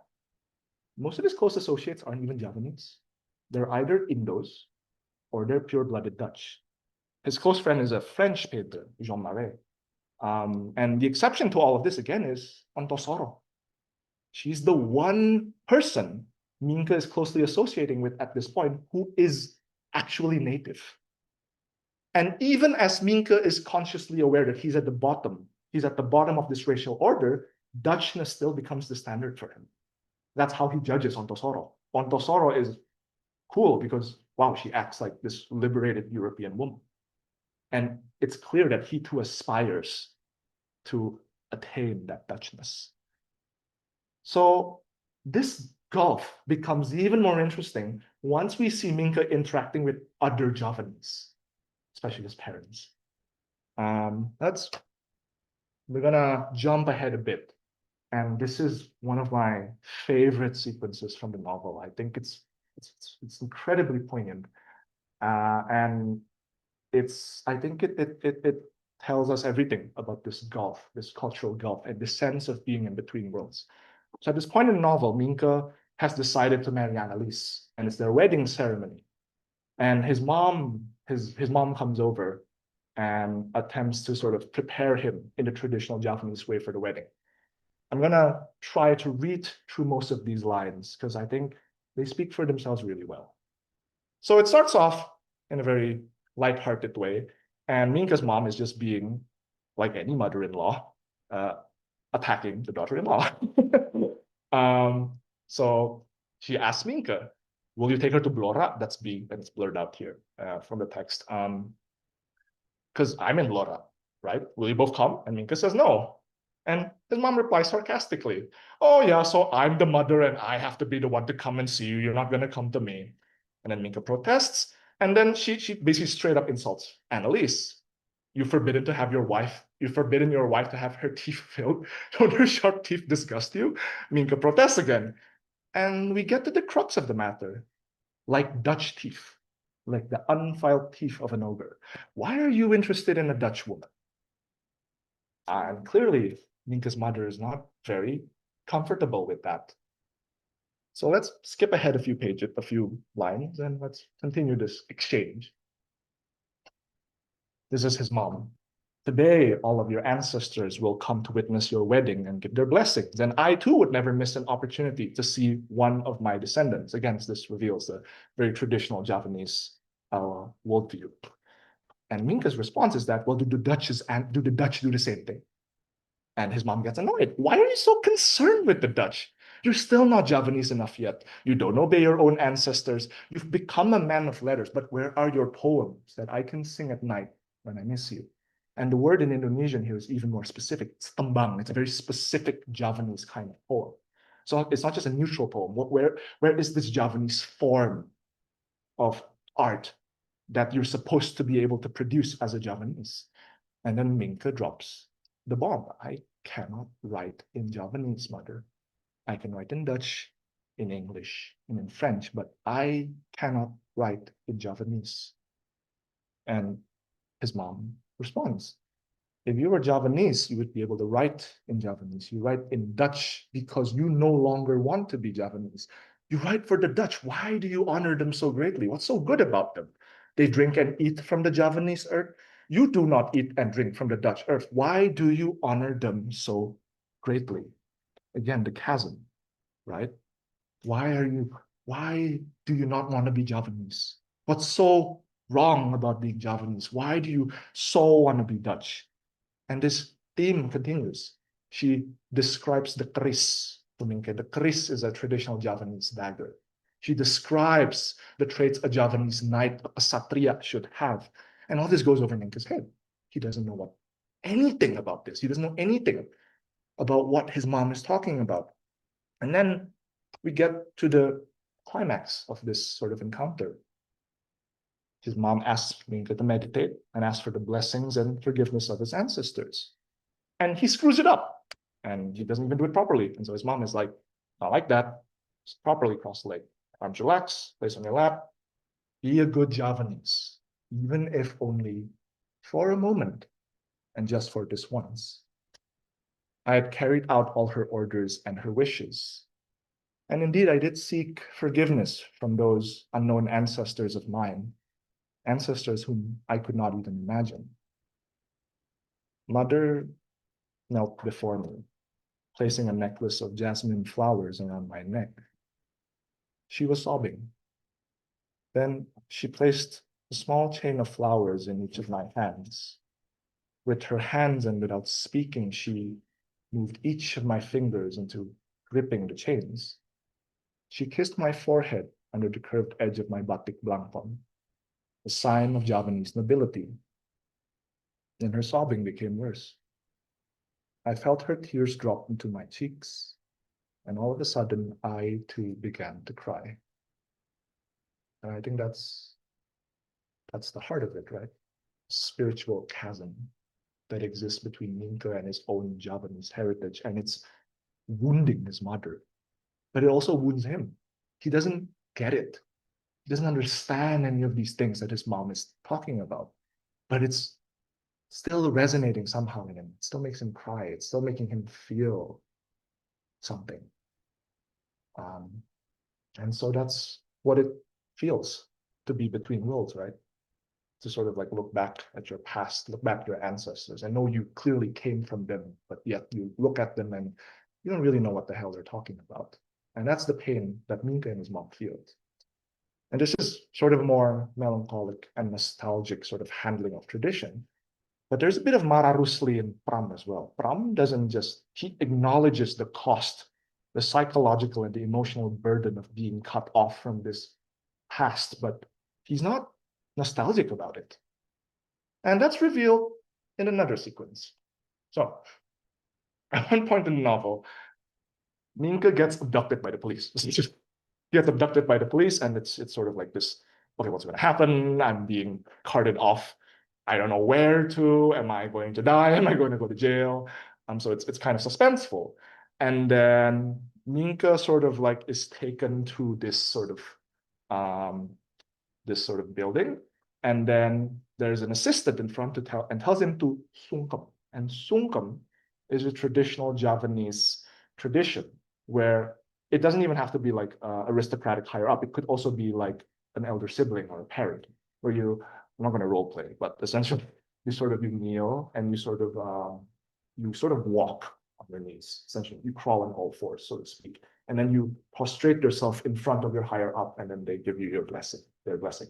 most of his close associates aren't even Javanese. They're either Indos or they're pure-blooded Dutch. His close friend is a French painter, Jean Marais. And the exception to all of this, again, is Ontosoro. She's the one person Minka is closely associating with at this point who is actually native. And even as Minka is consciously aware that he's at the bottom of this racial order, Dutchness still becomes the standard for him. That's how he judges Ontosoro. Ontosoro is cool because, wow, she acts like this liberated European woman. And it's clear that he too aspires to attain that Dutchness. So this gulf becomes even more interesting once we see Minka interacting with other Javanese, especially his parents. We're gonna jump ahead a bit. And this is one of my favorite sequences from the novel. I think it's incredibly poignant. And I think it tells us everything about this gulf, this cultural gulf, and the sense of being in between worlds. So at this point in the novel, Minka has decided to marry Annalise, and it's their wedding ceremony. And his mom comes over and attempts to sort of prepare him in the traditional Japanese way for the wedding. I'm gonna try to read through most of these lines because I think they speak for themselves really well. So it starts off in a very lighthearted way, and Minka's mom is just being like any mother-in-law, attacking the daughter-in-law. So she asks Minka, will you take her to Blora? That's blurred out here from the text. Because I'm in Blora, right? Will you both come? And Minka says no. And his mom replies sarcastically, oh yeah, so I'm the mother and I have to be the one to come and see you. You're not gonna come to me. And then Minka protests. And then she basically straight up insults Annalise. You've forbidden your wife to have her teeth filled. Don't her sharp teeth disgust you? Minka protests again. And we get to the crux of the matter. Like Dutch teeth, like the unfiled teeth of an ogre. Why are you interested in a Dutch woman? And clearly, Minka's mother is not very comfortable with that. So let's skip ahead a few lines, and let's continue this exchange. This is his mom. Today, all of your ancestors will come to witness your wedding and give their blessings. And I too would never miss an opportunity to see one of my descendants. Again, this reveals the very traditional Javanese worldview. And Minka's response is that, well, do the Dutch do the same thing? And his mom gets annoyed. Why are you so concerned with the Dutch? You're still not Javanese enough yet. You don't obey your own ancestors. You've become a man of letters, but where are your poems that I can sing at night when I miss you? And the word in Indonesian here is even more specific. It's tembang. It's a very specific Javanese kind of poem. So it's not just a neutral poem. Where is this Javanese form of art that you're supposed to be able to produce as a Javanese? And then Minka drops the bomb. I cannot write in Javanese, mother. I can write in Dutch, in English, and in French, but I cannot write in Javanese. And his mom responds, if you were Javanese, you would be able to write in Javanese. You write in Dutch because you no longer want to be Javanese. You write for the Dutch. Why do you honor them so greatly? What's so good about them? They drink and eat from the Javanese earth. You do not eat and drink from the Dutch earth. Why do you honor them so greatly? Again, the chasm, right? Why do you not want to be Javanese? What's so wrong about being Javanese? Why do you so want to be Dutch? And this theme continues. She describes the keris. The keris is a traditional Javanese dagger. She describes the traits a Javanese knight, a ksatria, should have. And all this goes over Minka's head. He doesn't know anything about this. He doesn't know anything about what his mom is talking about. And then we get to the climax of this sort of encounter. His mom asks Minka to meditate and ask for the blessings and forgiveness of his ancestors. And he screws it up and he doesn't even do it properly. And so his mom is like, not like that. Just properly cross the leg. Arms relaxed, place on your lap. Be a good Javanese, even if only for a moment and just for this once. I had carried out all her orders and her wishes. And indeed, I did seek forgiveness from those unknown ancestors of mine, ancestors whom I could not even imagine. Mother knelt before me, placing a necklace of jasmine flowers around my neck. She was sobbing. Then she placed a small chain of flowers in each of my hands. With her hands and without speaking, she moved each of my fingers into gripping the chains. She kissed my forehead under the curved edge of my batik blangkon, a sign of Javanese nobility. Then her sobbing became worse. I felt her tears drop into my cheeks, and all of a sudden, I too began to cry. And I think that's the heart of it, right? Spiritual chasm that exists between Minka and his own Javanese heritage, and it's wounding his mother, but it also wounds him. He doesn't get it. He doesn't understand any of these things that his mom is talking about, but it's still resonating somehow in him. It still makes him cry. It's still making him feel something. And so that's what it feels to be between worlds, right? To sort of like look back at your past, look back at your ancestors. I know you clearly came from them, but yet you look at them and you don't really know what the hell they're talking about. And that's the pain that Minka and his mom feel. And this is sort of a more melancholic and nostalgic sort of handling of tradition. But there's a bit of Mara Rusli in Pram as well. Pram doesn't just, he acknowledges the cost, the psychological and the emotional burden of being cut off from this past, but he's not nostalgic about it. And that's revealed in another sequence. So, at one point in the novel, Minka gets abducted by the police. She gets abducted by the police, and it's sort of like this, okay, what's going to happen? I'm being carted off. I don't know where to. Am I going to die? Am I going to go to jail? So it's kind of suspenseful. And then Minka sort of like is taken to this sort of building, and then there's an assistant in front to tells him to sungkem. And sungkem is a traditional Javanese tradition where it doesn't even have to be like aristocratic higher up. It could also be like an elder sibling or a parent, where I'm not going to role play, but essentially you kneel and you sort of walk on your knees. Essentially, you crawl on all fours, so to speak, and then you prostrate yourself in front of your higher up, and then they give you their blessing.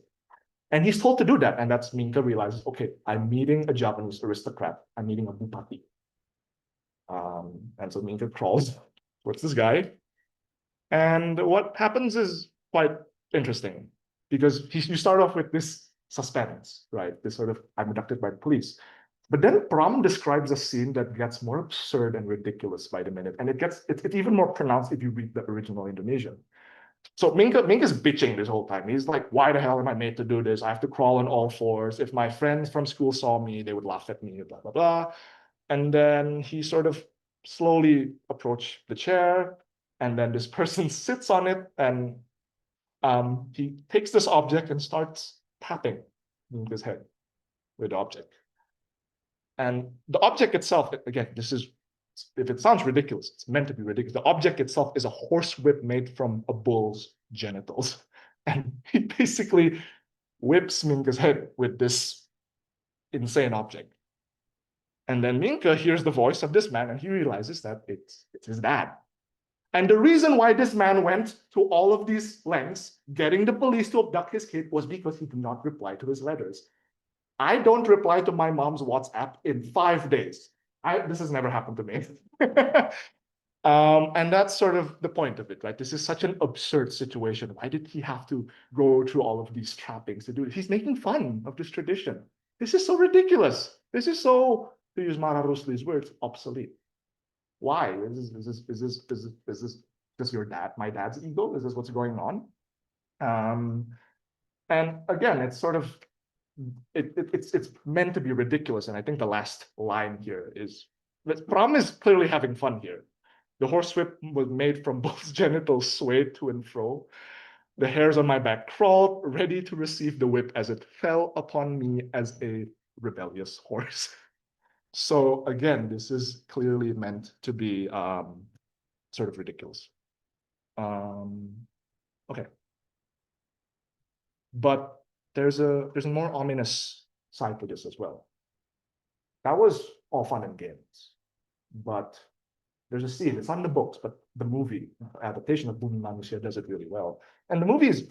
And he's told to do that, and that's Minka realizes, okay, I'm meeting a Japanese aristocrat. I'm meeting a bupati. And so Minka crawls towards this guy. And what happens is quite interesting, because you start off with this suspense, right? This sort of, I'm abducted by the police. But then Pram describes a scene that gets more absurd and ridiculous by the minute. And it's even more pronounced if you read the original Indonesian. So Minka's bitching this whole time. He's like, why the hell am I made to do this? I have to crawl on all fours. If my friends from school saw me, they would laugh at me, blah, blah, blah. And then he sort of slowly approached the chair, and then this person sits on it, and he takes this object and starts tapping Minka's head. with the object. And the object itself, again, this is, if it sounds ridiculous, it's meant to be ridiculous. The object itself is a horsewhip made from a bull's genitals. And he basically whips Minka's head with this insane object. And then Minka hears the voice of this man and he realizes that it's his dad. And the reason why this man went to all of these lengths, getting the police to abduct his kid, was because he did not reply to his letters. I don't reply to my mom's WhatsApp in 5 days. This has never happened to me. And that's sort of the point of it, right? This is such an absurd situation. Why did he have to go through all of these trappings to do it? He's making fun of this tradition. This is so ridiculous. This is so, to use Mara Rusli's words, obsolete. Why? Is this your dad, my dad's ego? Is this what's going on? And again, it's sort of, it's meant to be ridiculous. And I think the last line here is, Pram is clearly having fun here. The horsewhip was made from both genitals, swayed to and fro. The hairs on my back crawled, ready to receive the whip as it fell upon me as a rebellious horse. So again, this is clearly meant to be sort of ridiculous. Okay. But there's a more ominous side to this as well. That was all fun and games, but there's a scene, it's not in the books, but the movie adaptation of Bumi Manusia does it really well. And the movie is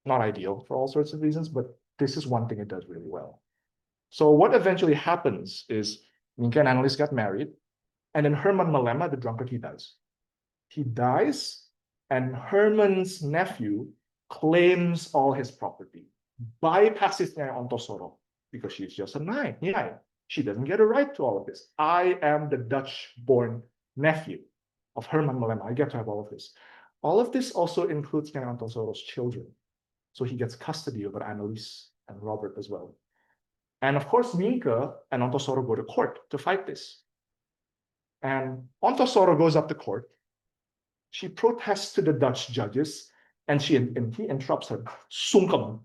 not ideal for all sorts of reasons, but this is one thing it does really well. So what eventually happens is Minka and Annelies got married, and then Herman Malema, the drunkard, he dies. He dies, and Herman's nephew claims all his property, bypasses Nyai Ontosoro, because she's just a Nyai. She doesn't get a right to all of this. I am the Dutch-born nephew of Herman Malema. I get to have all of this. All of this also includes Nyai Ontosoro's children. So he gets custody over Annelies and Robert as well. And of course, Minka and Ontosoro go to court to fight this. And Ontosoro goes up to court. She protests to the Dutch judges, and he interrupts her. Sungkem.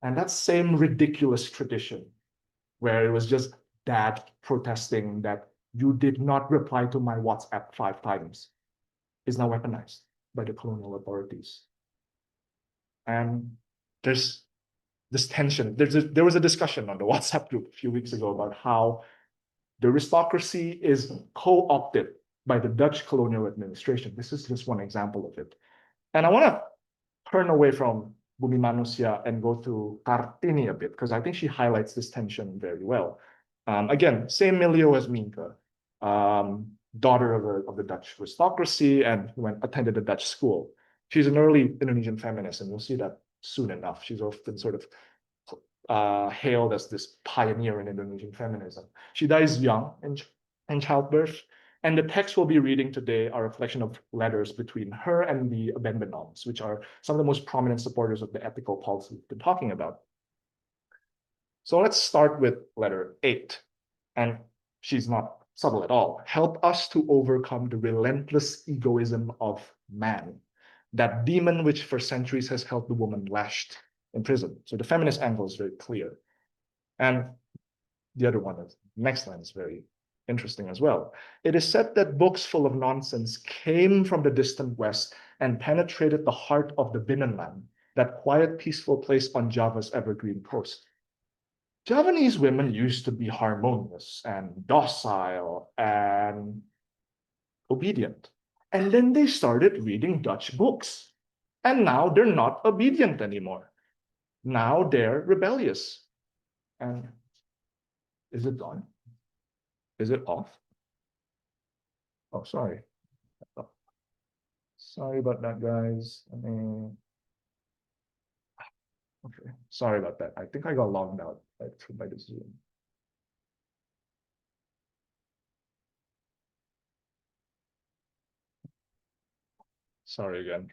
And that same ridiculous tradition, where it was just dad protesting that you did not reply to my WhatsApp 5 times, is now weaponized by the colonial authorities. And there's this tension. There was a discussion on the WhatsApp group a few weeks ago about how the aristocracy is co-opted by the Dutch colonial administration. This is just one example of it. And I want to turn away from Bumi Manusia and go to Kartini a bit, because I think she highlights this tension very well. Again, same milieu as Minka, daughter of the Dutch aristocracy, and attended a Dutch school. She's an early Indonesian feminist, and we'll see that soon enough. She's often sort of hailed as this pioneer in Indonesian feminism. She dies young in childbirth, and the text we'll be reading today are a collection of letters between her and the Benbenoms, which are some of the most prominent supporters of the ethical policy we've been talking about. So let's start with letter 8. And she's not subtle at all. Help us to overcome the relentless egoism of man, that demon which for centuries has held the woman lashed in prison. So the feminist angle is very clear. And the other one, next line, is very interesting as well. It is said that books full of nonsense came from the distant west and penetrated the heart of the Binnenland, that quiet, peaceful place on Java's evergreen coast. Javanese women used to be harmonious and docile and obedient. And then they started reading Dutch books. And now they're not obedient anymore. Now they're rebellious. And is it on? Is it off? Oh, sorry. Oh. Sorry about that, guys. Okay, sorry about that. I think I got logged out by the Zoom. Sorry again.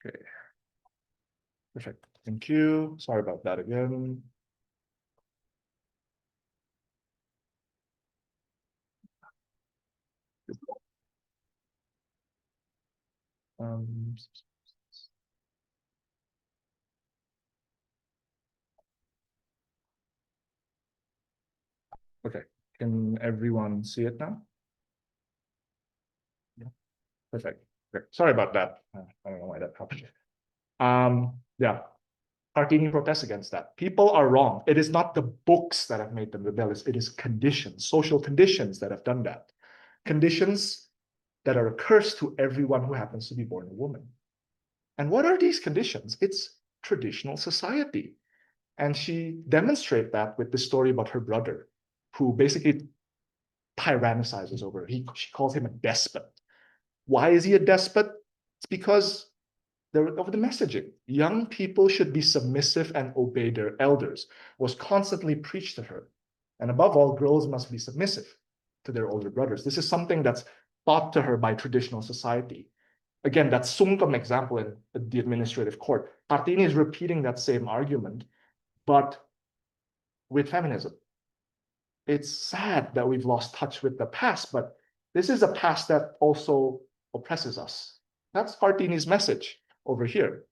Okay. Perfect. Thank you. Sorry about that again. Okay, can everyone see it now? Yeah, perfect. Okay. Sorry about that. I don't know why that happened. Yeah, Kartini protests against that. People are wrong. It is not the books that have made them rebellious. It is conditions, social conditions that have done that. Conditions that are a curse to everyone who happens to be born a woman. And what are these conditions? It's traditional society. And she demonstrates that with the story about her brother, who basically tyrannizes over her. She calls him a despot. Why is he a despot? It's because of the messaging. Young people should be submissive and obey their elders, was constantly preached to her. And above all, girls must be submissive to their older brothers. This is something that's taught to her by traditional society. Again, that Sungkam example in the administrative court. Kartini is repeating that same argument, but with feminism. It's sad that we've lost touch with the past, but this is a past that also oppresses us. That's Kartini's message over here.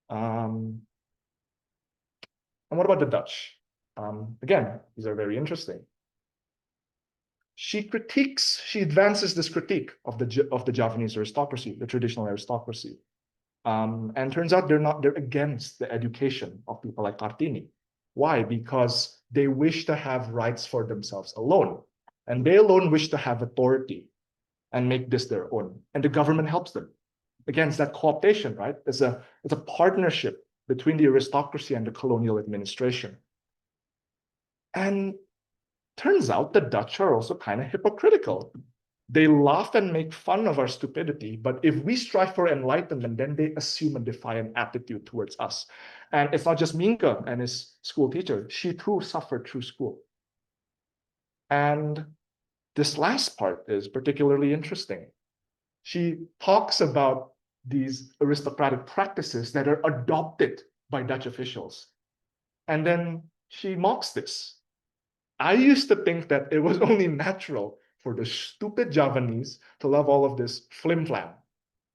And what about the Dutch? Again, these are very interesting. She advances this critique of the Javanese aristocracy, the traditional aristocracy. And turns out they're against the education of people like Kartini. Why? Because they wish to have rights for themselves alone. And they alone wish to have authority and make this their own. And the government helps them. Again, it's that co-optation, right? It's a partnership between the aristocracy and the colonial administration. And turns out the Dutch are also kind of hypocritical. They laugh and make fun of our stupidity, but if we strive for enlightenment, then they assume a defiant attitude towards us. And it's not just Minka and his school teacher. She too suffered through school. And this last part is particularly interesting. She talks about these aristocratic practices that are adopted by Dutch officials. And then she mocks this. I used to think that it was only natural for the stupid Javanese to love all of this flim-flam.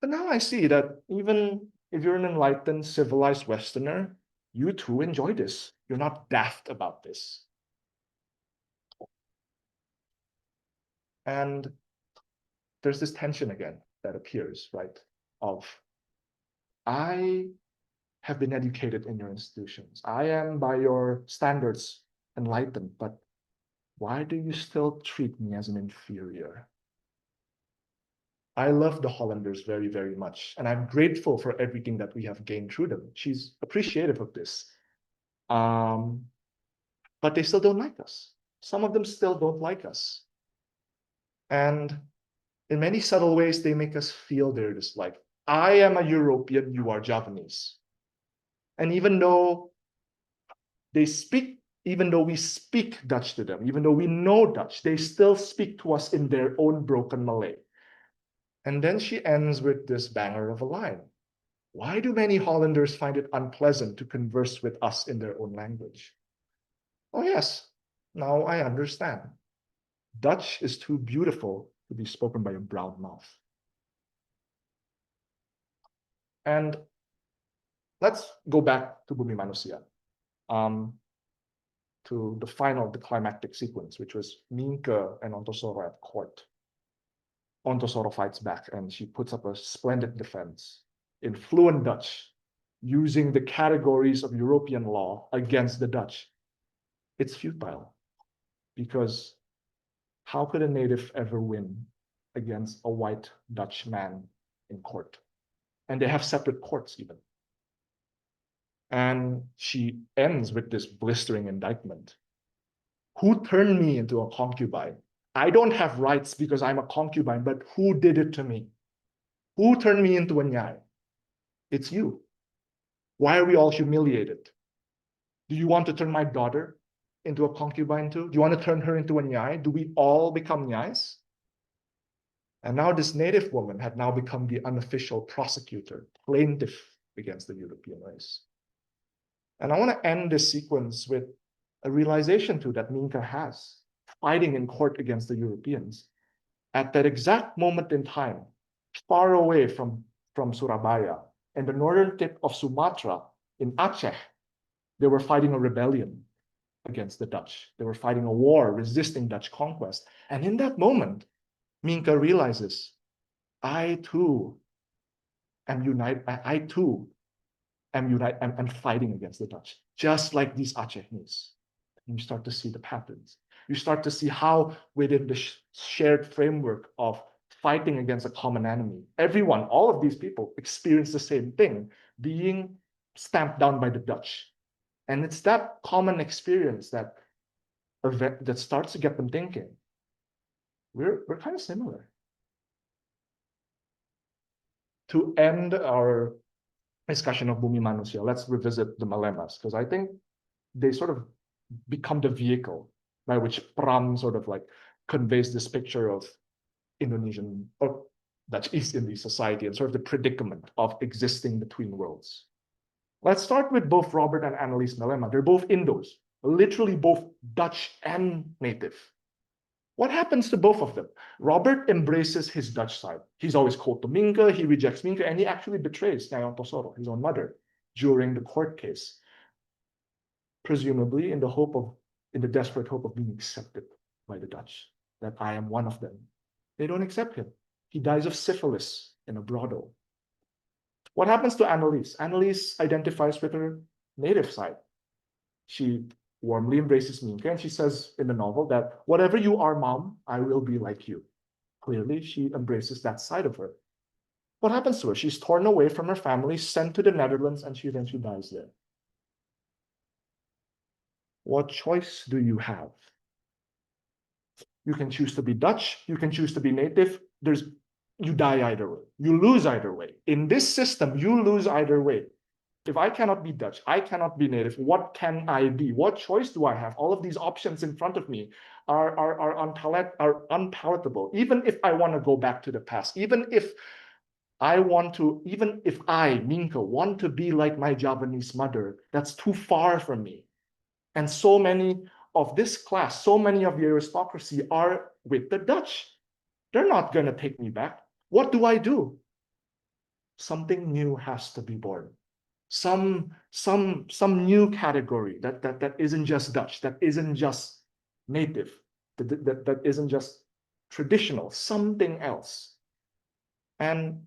But now I see that even if you're an enlightened, civilized Westerner, you too enjoy this. You're not daft about this. And there's this tension again that appears, right? Of, I have been educated in your institutions. I am, by your standards, enlightened, but why do you still treat me as an inferior? I love the Hollanders very, very much, and I'm grateful for everything that we have gained through them. She's appreciative of this. But they still don't like us. Some of them still don't like us. And in many subtle ways, they make us feel they're just like, I am a European, you are Javanese. And even though we speak Dutch to them, even though we know Dutch, they still speak to us in their own broken Malay. And then she ends with this banger of a line. Why do many Hollanders find it unpleasant to converse with us in their own language? Oh yes, now I understand. Dutch is too beautiful to be spoken by a brown mouth. And let's go back to Bumi Manusia, to the climactic sequence, which was Minke and Ontosoro at court. Ontosoro fights back and she puts up a splendid defense in fluent Dutch, using the categories of European law against the Dutch. It's futile, because how could a native ever win against a white Dutch man in court? And they have separate courts even. And she ends with this blistering indictment. Who turned me into a concubine? I don't have rights because I'm a concubine, but who did it to me? Who turned me into a nyai? It's you. Why are we all humiliated? Do you want to turn my daughter into a concubine too? Do you want to turn her into a nyai? Do we all become nyais? And now this native woman had now become the unofficial prosecutor, plaintiff against the European race. And I want to end this sequence with a realization too that Minka has, fighting in court against the Europeans. At that exact moment in time, far away from from Surabaya and the northern tip of Sumatra in Aceh, they were fighting a rebellion against the Dutch. They were fighting a war resisting Dutch conquest. And in that moment, Minka realizes, I too am united. I too am united. I'm fighting against the Dutch, just like these Acehnese. And you start to see the patterns. You start to see how within the shared framework of fighting against a common enemy, everyone, all of these people experience the same thing, being stamped down by the Dutch. And it's that common experience that starts to get them thinking, we're kind of similar. To end our discussion of Bumi Manusia, let's revisit the Malemas, because I think they sort of become the vehicle by which Pram sort of like conveys this picture of Indonesian or Dutch East Indian society and sort of the predicament of existing between worlds. Let's start with both Robert and Annelies Malema. They're both Indos, literally both Dutch and native. What happens to both of them? Robert embraces his Dutch side. He's always cold to Minka, he rejects Minka, and he actually betrays Nyai Ontosoro, his own mother, during the court case, presumably in the desperate hope of being accepted by the Dutch, that I am one of them. They don't accept him. He dies of syphilis in a brothel. What happens to Annelies? Annelies identifies with her native side. She warmly embraces Minka, and she says in the novel that whatever you are, Mom, I will be like you. Clearly, she embraces that side of her. What happens to her? She's torn away from her family, sent to the Netherlands, and she eventually dies there. What choice do you have? You can choose to be Dutch, you can choose to be native. You die either way. You lose either way. In this system, you lose either way. If I cannot be Dutch, I cannot be native, what can I be? What choice do I have? All of these options in front of me are unpalatable. Even if I want to go back to the past, even if I, Minka, want to be like my Javanese mother, that's too far from me. And so many of this class, so many of the aristocracy are with the Dutch. They're not going to take me back. What do? Something new has to be born. Some new category that isn't just Dutch, that isn't just native, that isn't just traditional, something else. And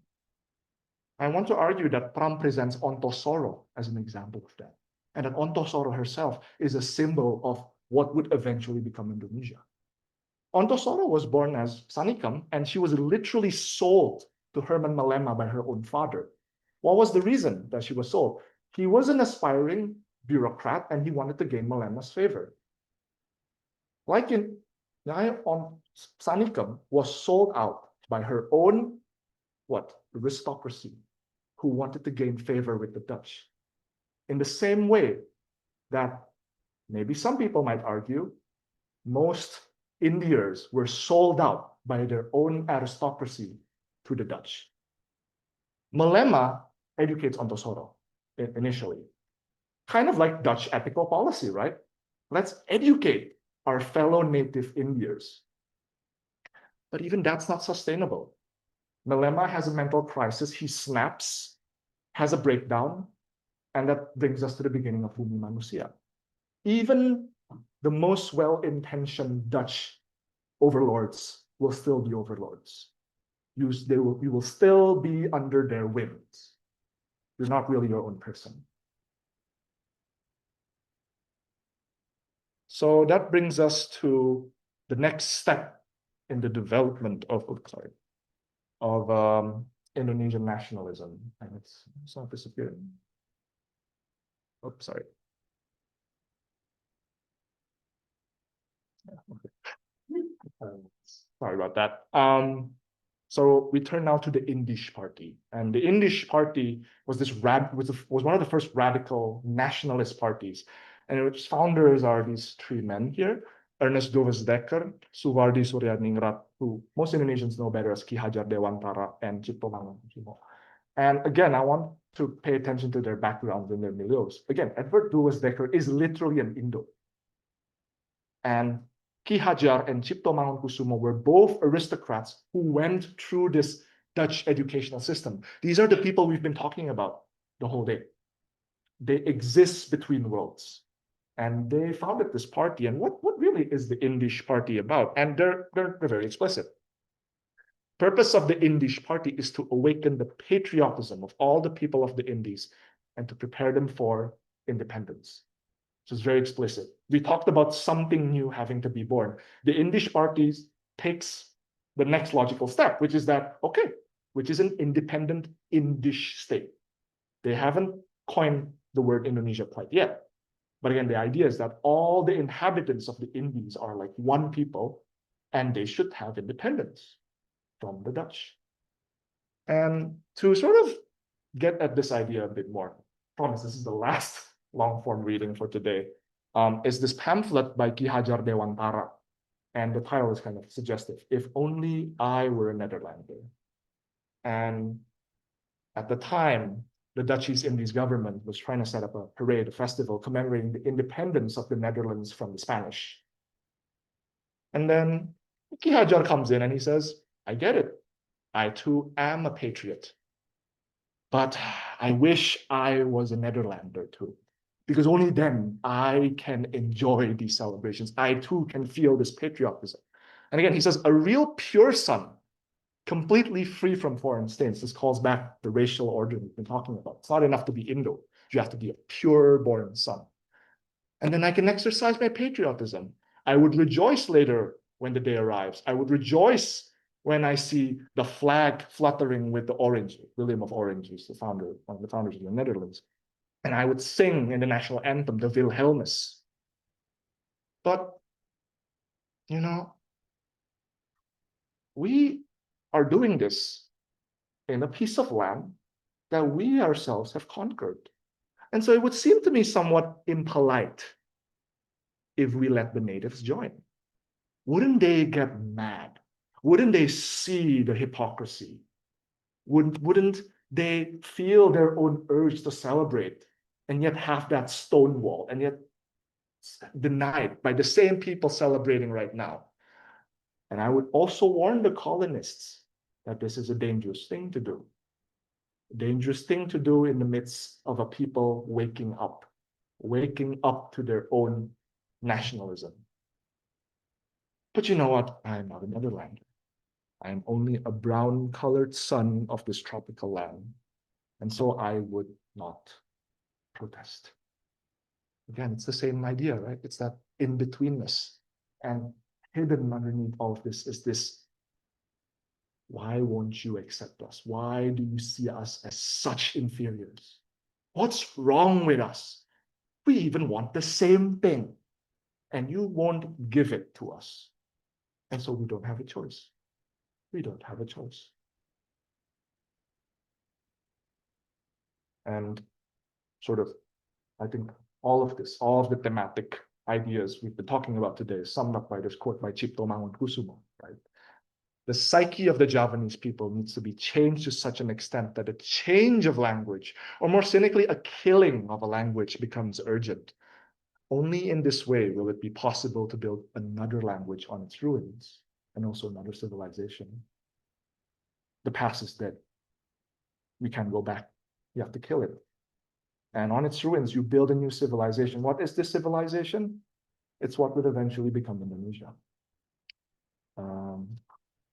I want to argue that Pram presents Ontosoro as an example of that. And that Ontosoro herself is a symbol of what would eventually become Indonesia. Ontosoro was born as Sanikam, and she was literally sold to Herman Malema by her own father. What was the reason that she was sold? He was an aspiring bureaucrat, and he wanted to gain Malema's favor. Like in Sanikam was sold out by her own aristocracy, who wanted to gain favor with the Dutch. In the same way that maybe some people might argue, most Indians were sold out by their own aristocracy to the Dutch. Malema educates Ontosoro initially, kind of like Dutch ethical policy, right? Let's educate our fellow native Indians. But even that's not sustainable. Malema has a mental crisis. He snaps, has a breakdown, and that brings us to the beginning of Bumi Manusia. Even the most well-intentioned Dutch overlords will still be overlords. You will still be under their whims. You're not really your own person. So that brings us to the next step in the development of Indonesian nationalism. And it's not disappearing. Oh, sorry. Sorry about that. So we turn now to the Indisch Party, and the Indisch Party was one of the first radical nationalist parties, and its founders are these three men here: Ernest Dovas Dekker, Suwardi Suryadningrat, who most Indonesians know better as Ki Hajar Dewantara, and Cipto Mangunkusumo. And again, I want to pay attention to their backgrounds and their milieux. Again, Edward Dovas Dekker is literally an Indo, and Ki Hajar and Cipto Mangunkusumo were both aristocrats who went through this Dutch educational system. These are the people we've been talking about the whole day. They exist between worlds. And they founded this party. And what really is the Indisch party about? And they're very explicit. Purpose of the Indisch party is to awaken the patriotism of all the people of the Indies and to prepare them for independence. So it's very explicit. We talked about something new having to be born. The Indisch party takes the next logical step, which is that, okay, which is an independent Indisch state. They haven't coined the word Indonesia quite yet. But again, the idea is that all the inhabitants of the Indies are like one people, and they should have independence from the Dutch. And to sort of get at this idea a bit more, I promise this is the last long form reading for today, is this pamphlet by Ki Hajar Dewantara. And the title is kind of suggestive. If only I were a Netherlander. And at the time, the Dutch East Indies government was trying to set up a parade, a festival commemorating the independence of the Netherlands from the Spanish. And then Ki Hajar comes in and he says, I get it. I too am a patriot. But I wish I was a Netherlander too, because only then I can enjoy these celebrations. I too can feel this patriotism. And again, he says, a real pure son, completely free from foreign stains. This calls back the racial order we've been talking about. It's not enough to be Indo. You have to be a pure-born son. And then I can exercise my patriotism. I would rejoice later when the day arrives. I would rejoice when I see the flag fluttering with the orange. William of Orange is the founder, one of the founders of the Netherlands. And I would sing in the national anthem, the Wilhelmus. But, you know, we are doing this in a piece of land that we ourselves have conquered. And so it would seem to me somewhat impolite if we let the natives join. Wouldn't they get mad? Wouldn't they see the hypocrisy? Wouldn't they feel their own urge to celebrate and yet have that stone wall and yet denied by the same people celebrating right now? And I would also warn the colonists that this is a dangerous thing to do. A dangerous thing to do in the midst of a people waking up to their own nationalism. But you know what? I am not a Netherlander. I am only a brown-colored son of this tropical land. And so I would not protest. Again, it's the same idea, right? It's that in-betweenness. And hidden underneath all of this is this, why won't you accept us? Why do you see us as such inferiors? What's wrong with us? We even want the same thing, and you won't give it to us. And so we don't have a choice. We don't have a choice. And sort of, I think all of this, all of the thematic ideas we've been talking about today is summed up by this quote by Cipto Mangunkusumo, right? The psyche of the Javanese people needs to be changed to such an extent that a change of language, or more cynically, a killing of a language becomes urgent. Only in this way will it be possible to build another language on its ruins and also another civilization. The past is dead. We can't go back. You have to kill it. And on its ruins, you build a new civilization. What is this civilization? It's what would eventually become Indonesia.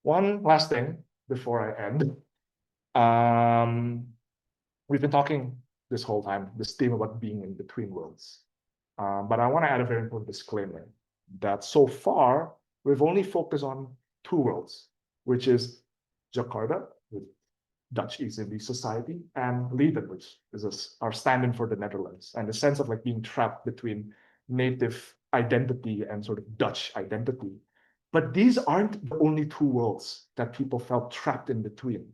One last thing before I end. We've been talking this whole time, this theme about being in between worlds. But I want to add a very important disclaimer that so far, we've only focused on two worlds, which is Jakarta, with Dutch East Indies Society, and Leiden, which is our stand-in for the Netherlands, and the sense of like being trapped between native identity and sort of Dutch identity. But these aren't the only two worlds that people felt trapped in between.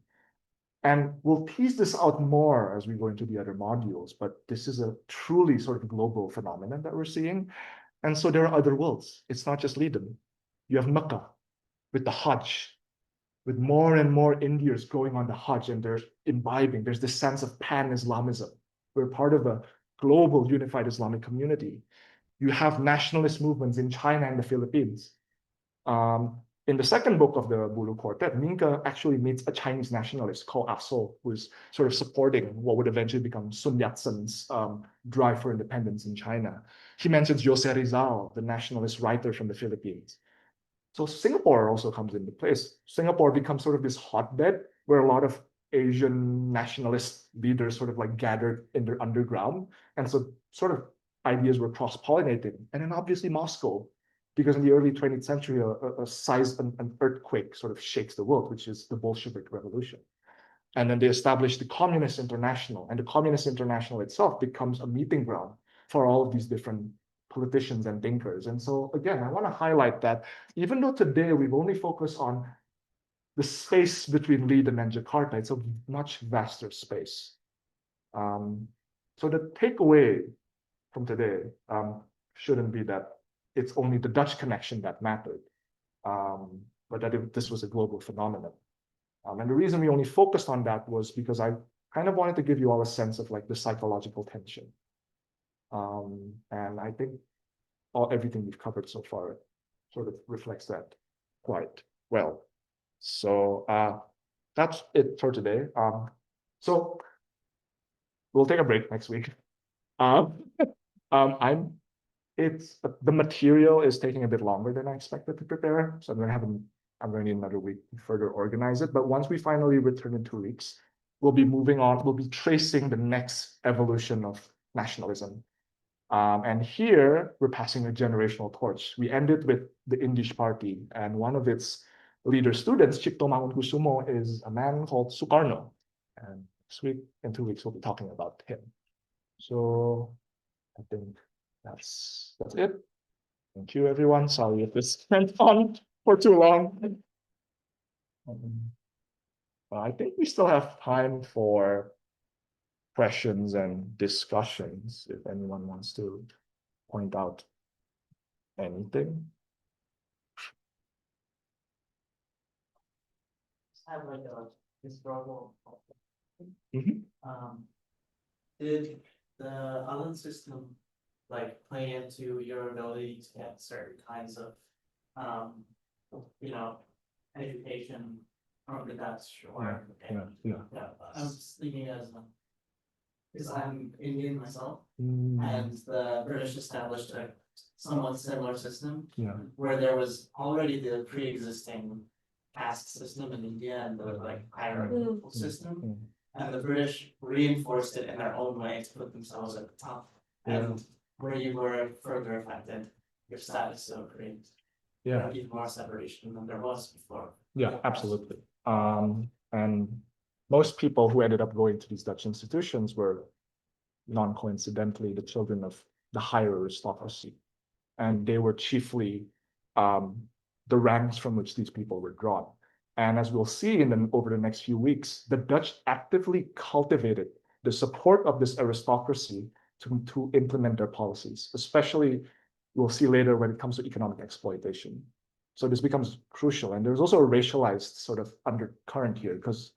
And we'll tease this out more as we go into the other modules, but this is a truly sort of global phenomenon that we're seeing. And so there are other worlds. It's not just Leiden. You have Mecca with the Hajj, with more and more Indians going on the Hajj and they're imbibing. There's this sense of pan-Islamism. We're part of a global unified Islamic community. You have nationalist movements in China and the Philippines. in the second book of the Bulu Quartet, Minka actually meets a Chinese nationalist called Aso, who is sort of supporting what would eventually become Sun Yat-sen's drive for independence in China. He mentions Jose Rizal, the nationalist writer from the Philippines. So Singapore also comes into place. Singapore becomes sort of this hotbed where a lot of Asian nationalist leaders sort of like gathered in their underground. And so sort of ideas were cross-pollinating. And then obviously Moscow, because in the early 20th century, an earthquake sort of shakes the world, which is the Bolshevik Revolution. And then they established the Communist International, and the Communist International itself becomes a meeting ground for all of these different politicians and thinkers. And so again, I want to highlight that even though today we've only focused on the space between Leiden and Jakarta, it's a much vaster space. So the takeaway from today shouldn't be that it's only the Dutch connection that mattered, but that this was a global phenomenon. And the reason we only focused on that was because I kind of wanted to give you all a sense of like the psychological tension. And I think everything we've covered so far sort of reflects that quite well. So that's it for today. So we'll take a break next week. The material is taking a bit longer than I expected to prepare, so I'm going to need another week to further organize it. But once we finally return in 2 weeks, we'll be moving on. We'll be tracing the next evolution of nationalism. And here we're passing a generational torch. We ended with the Indies Party, and one of its leader students, Cipto Mangunkusumo, is a man called Sukarno. And in 2 weeks, we'll be talking about him. So I think that's it. Thank you, everyone. Sorry if this went on for too long. I think we still have time for questions and discussions if anyone wants to point out anything. I have like a historical. Mhm. Did the island system like play into your ability to get certain kinds of, education from the Dutch or? Yeah. I'm just thinking because I'm Indian myself, Mm, and the British established a somewhat similar system yeah. where there was already the pre-existing caste system in India and the like hierarchical system. Mm. And the British reinforced it in their own way to put themselves at the top. And where you were further affected, your status so great. Yeah. Even more separation than there was before. Yeah, absolutely. And most people who ended up going to these Dutch institutions were non-coincidentally the children of the higher aristocracy. And they were chiefly the ranks from which these people were drawn. And as we'll see over the next few weeks, the Dutch actively cultivated the support of this aristocracy to implement their policies, especially we'll see later when it comes to economic exploitation. So this becomes crucial. And there's also a racialized sort of undercurrent here because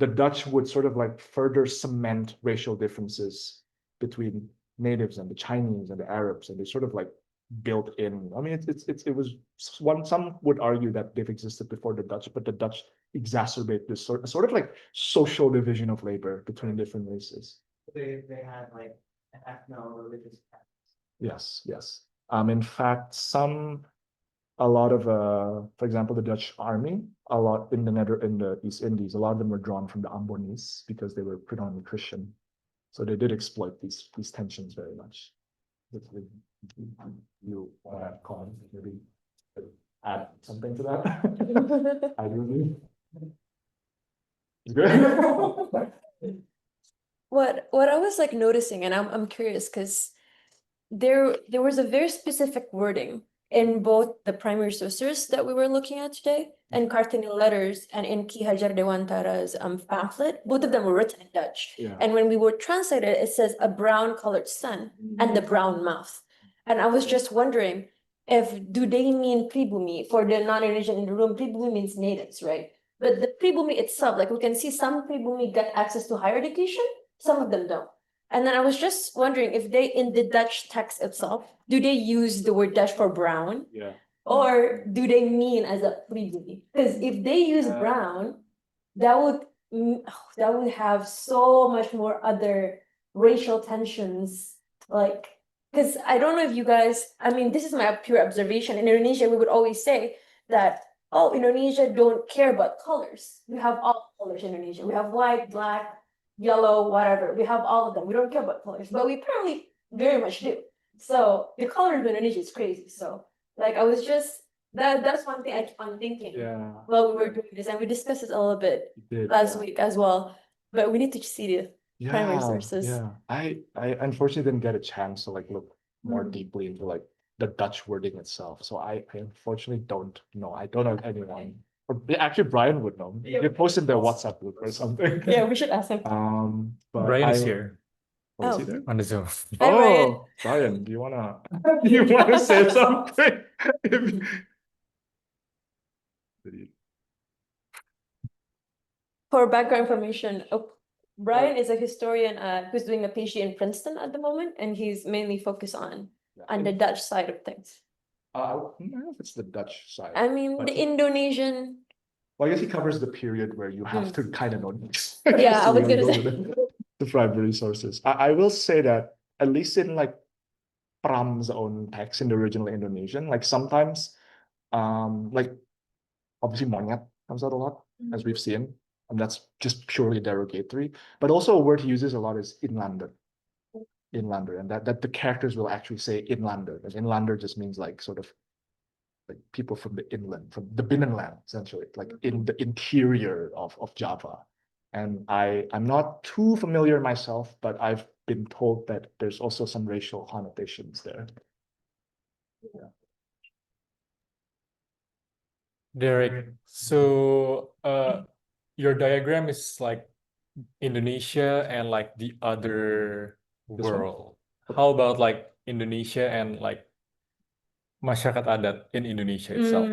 the Dutch would sort of like further cement racial differences between natives and the Chinese and the Arabs, and they sort of like built in. I mean, it was some would argue that they've existed before the Dutch, but the Dutch exacerbate this sort of like social division of labor between different races. They had like an ethno-religious. Yes. In fact, a lot of, for example, the Dutch army, a lot in the East Indies, a lot of them were drawn from the Ambonese because they were predominantly Christian. So they did exploit these tensions very much. You want to comment, maybe add something to that? I do. Good. What I was like noticing, and I'm curious because there was a very specific wording in both the primary sources that we were looking at today and Kartini letters and in Ki Hajar Dewantara's pamphlet. Both of them were written in Dutch. Yeah. And when we were translated, it says a brown colored sun and the brown mouth. And I was just wondering do they mean pribumi? For the non-Indonesian in the room, pribumi means natives, right? But the pribumi itself, like we can see some pribumi get access to higher education, some of them don't. And then I was just wondering if they, in the Dutch text itself, do they use the word Dutch for brown? Yeah. Or do they mean as a pribumi? Because if they use Yeah. brown, that would have so much more other racial tensions. Like, because I don't know if you guys, I mean, this is my pure observation. In Indonesia, we would always say that, oh, Indonesia don't care about colors. We have all colors in Indonesia. We have white, black, yellow, whatever. We have all of them. We don't care about colors, but we apparently very much do. So the color of Indonesia is crazy. So like I was just that's one thing I keep on thinking Yeah. while we were doing this, and we discussed this a little bit You did, last yeah. week as well. But we need to see the primary sources. Yeah. I unfortunately didn't get a chance to like look more Mm. deeply into like the Dutch wording itself. So I unfortunately don't know. I don't know anyone. Or actually Brian would know. Yeah. They posted their WhatsApp group or something. Yeah, we should ask him. But Brian is I- here Oh, is he Oh. there? on the Zoom. Hi, Brian. Oh, Brian, do you wanna say something? For background information, Brian is a historian who's doing a PhD in Princeton at the moment, and he's mainly focused on the Dutch side of things. I don't know if it's the Dutch side. I mean, But the he- Indonesian. Well, I guess he covers the period where you have to kind of know these. Yeah, I So was you gonna go say. with the primary sources. I will say that at least in like Pram's own text in the original Indonesian, like sometimes, like obviously monyet comes out a lot, as we've seen, and that's just purely derogatory. But also a word he uses a lot is inlander. Inlander, and that the characters will actually say inlander. And inlander just means like sort of like people from the inland, from the binnenland, essentially, like in the interior of Java. And I'm not too familiar myself, but I've been told that there's also some racial connotations there. Derek, so your diagram is like Indonesia and like the other This one? world. How about like Indonesia and like masyarakat adat in Indonesia itself?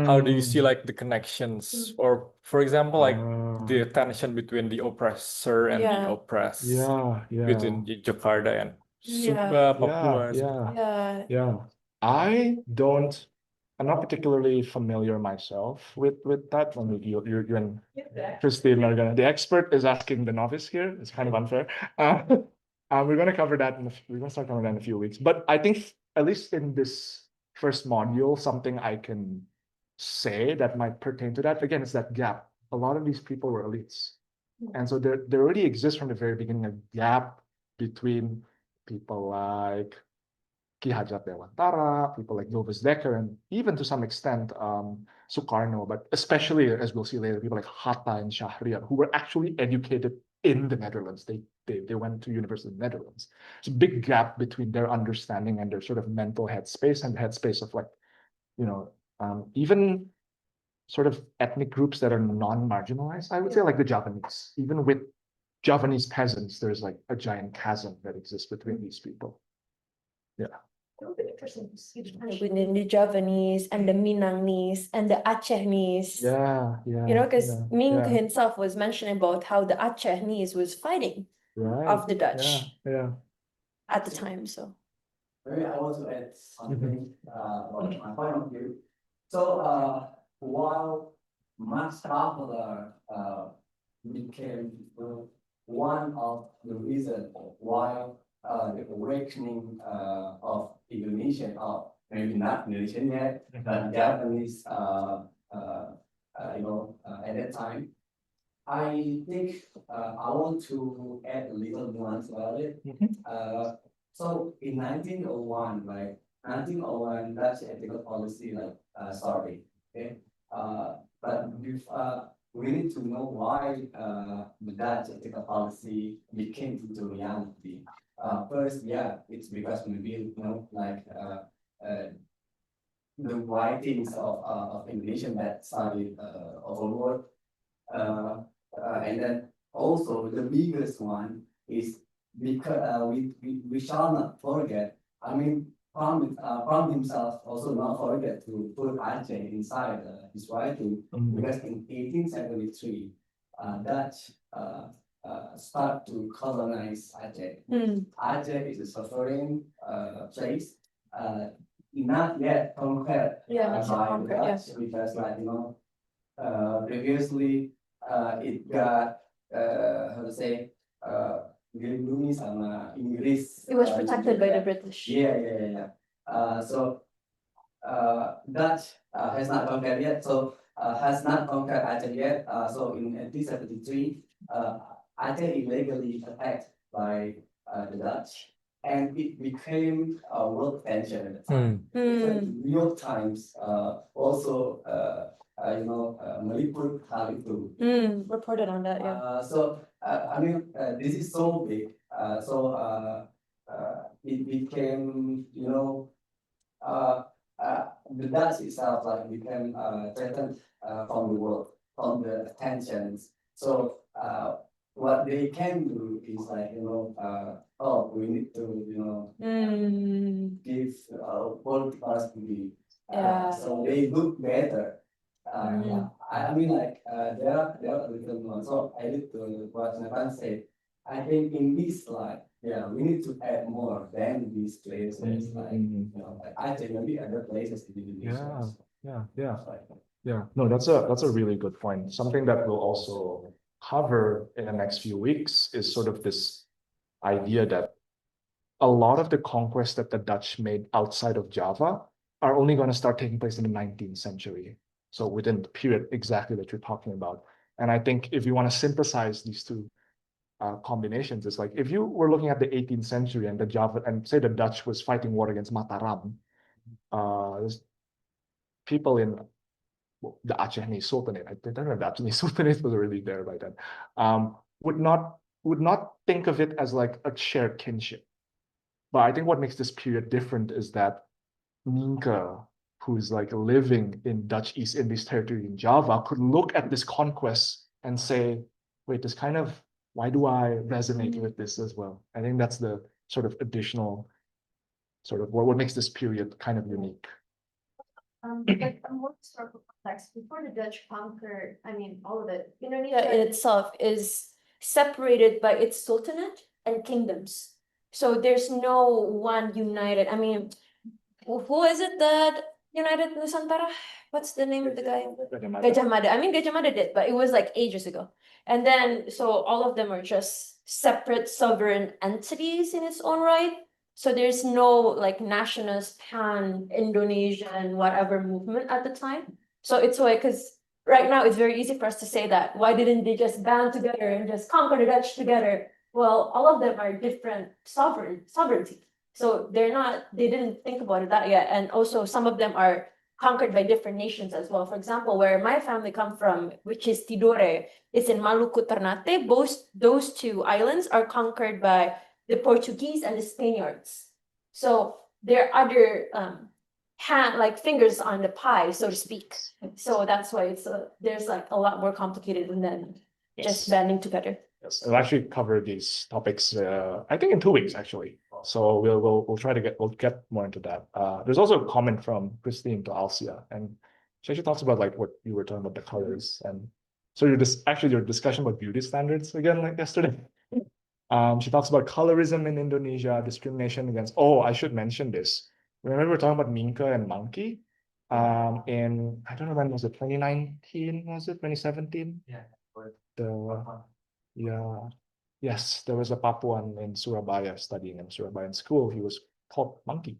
How do you see like the connections, or for example, like the tension between the oppressor and Yeah. the oppressed Yeah, between Jakarta and Yeah. Sumba, Papua? Yeah. yeah. I'm not particularly familiar myself with that. I mean, you and Christine are gonna. The expert is asking the novice here. It's kind of unfair. We're gonna cover that. We're gonna start covering that in a few weeks. But I think at least in this first module, something I can say that might pertain to that again is that gap. A lot of these people were elites, and so there already exists from the very beginning a gap between people like Ki Hajat Dewantara, people like Gilbert Dekker, and even to some extent Sukarno, but especially, as we'll see later, people like Hatta and Shahriar, who were actually educated in the Netherlands. They went to university in the Netherlands. It's a big gap between their understanding and their sort of mental headspace and the headspace of like, even sort of ethnic groups that are non-marginalized, I would say, like the Japanese. Even with Javanese peasants, there's like a giant chasm that exists between these people. It would be interesting to see between the Javanese and the Minangese and the Acehese. Yeah. Because Ming yeah. himself was mentioning about how the Acehese was fighting Right. of the Dutch Yeah. at the time. So Maybe I want to add something about my point of view. So while mass traveler became one of the reasons why the awakening of Indonesian, or maybe not Indonesian yet, but Japanese, at that time, I think I want to add a little nuance about it. So in 1901, like 1901, Dutch ethical policy started. Okay, but we need to know why the Dutch ethical policy became into reality. First, yeah, it's because maybe the writings of Indonesian that studied overlord, and then also the biggest one is because we shall not forget. I mean, Pram himself also not forget to put Aceh inside his writing, because in 1873, Dutch start to colonize Aceh. Aceh is a sovereign place, not yet conquered Yeah, by the yeah. Dutch because like, previously, it got, how to say, dilindungi sama Inggris. It was uh, protected by the yeah. British. Yeah. So Dutch has not conquered yet. So has not conquered Aceh yet. So in 1873, Aceh illegally attacked by the Dutch, and it became a world tension at the time. Even New York Times also meliput hal itu. Reported on that, yeah. I mean, this is so big. It became, the Dutch itself like became threatened from the world, from the tensions. So what they can do is like, we need to, give political stability. Yeah. So they look better. Mm. I mean, like there are different ones. So I need to what Nathan said. I think in this slide, yeah, we need to add more than these places, like Aceh, maybe other places in Indonesia. Yeah. No, that's a really good point. Something that we'll also cover in the next few weeks is sort of this idea that a lot of the conquests that the Dutch made outside of Java are only going to start taking place in the 19th century. So within the period exactly that you're talking about. And I think if you want to synthesize these two combinations, it's like if you were looking at the 18th century and the Java and say the Dutch was fighting war against Mataram, there's people in the Aceh Sultanate, I don't know if the Aceh Sultanate was already there by then, would not think of it as like a shared kinship. But I think what makes this period different is that Minka, who's like living in Dutch East Indies territory in Java, could look at this conquest and say, wait, this kind of, why do I resonate with this as well? I think that's the sort of additional sort of what makes this period kind of unique. Like a more historical context, before the Dutch conquered, all of it, Indonesia in itself is separated by its sultanate and kingdoms. So there's no one united, who is it that united Nusantara? What's the name of the guy? Gajah Mada. Gajah Mada did, but it was like ages ago. And then, so all of them are just separate sovereign entities in its own right. So there's no like nationalist pan-Indonesian whatever movement at the time. So it's why, because right now it's very easy for us to say that. Why didn't they just band together and just conquer the Dutch together? Well, all of them are different sovereignty. So they didn't think about it that yet. And also some of them are conquered by different nations as well. For example, where my family come from, which is Tidore, it's in Maluku Ternate. Both those two islands are conquered by the Portuguese and the Spaniards. So there are other fingers on the pie, so to speak. So that's why there's like a lot more complicated than just banding together. Yes, I'll actually cover these topics. I think in 2 weeks actually. So we'll try to get more into that. There's also a comment from Christine to Alcia, and she actually talks about like what you were talking about the colors, and so your discussion about beauty standards again like yesterday. She talks about colorism in Indonesia, discrimination against. Oh, I should mention this. Remember we were talking about Minka and Monkey. In I don't know when was it, 2019? Was it 2017? Yeah. Yes, there was a Papuan in Surabaya studying in Surabaya school. He was called Monkey.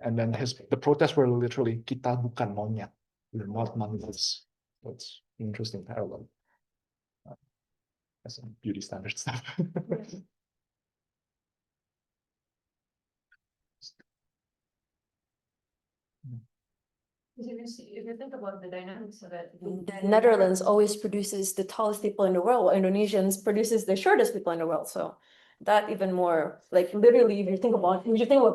And then the protests were literally kita bukan monyet. We're not monkeys. That's an interesting parallel. That's some beauty standard stuff. If you think about the dynamics of it, the Netherlands always produces the tallest people in the world, while Indonesians produces the shortest people in the world. So that even more, like literally, if you think about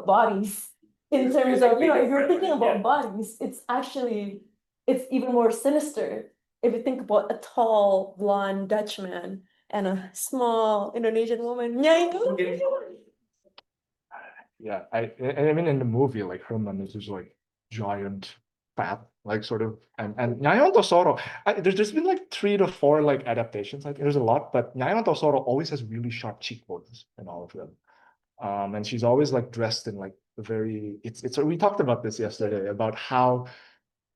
bodies in terms of, if you're thinking about bodies, it's even more sinister. If you think about a tall, blonde Dutchman and a small Indonesian woman. Yeah, I mean in the movie, like Herman is just like giant, fat, like sort of, and Nyayon Tosoro. There's been like 3 to 4 like adaptations. I think there's a lot, but Nyayon Tosoro always has really sharp cheekbones in all of them. And she's always like dressed in like a very. It's we talked about this yesterday about how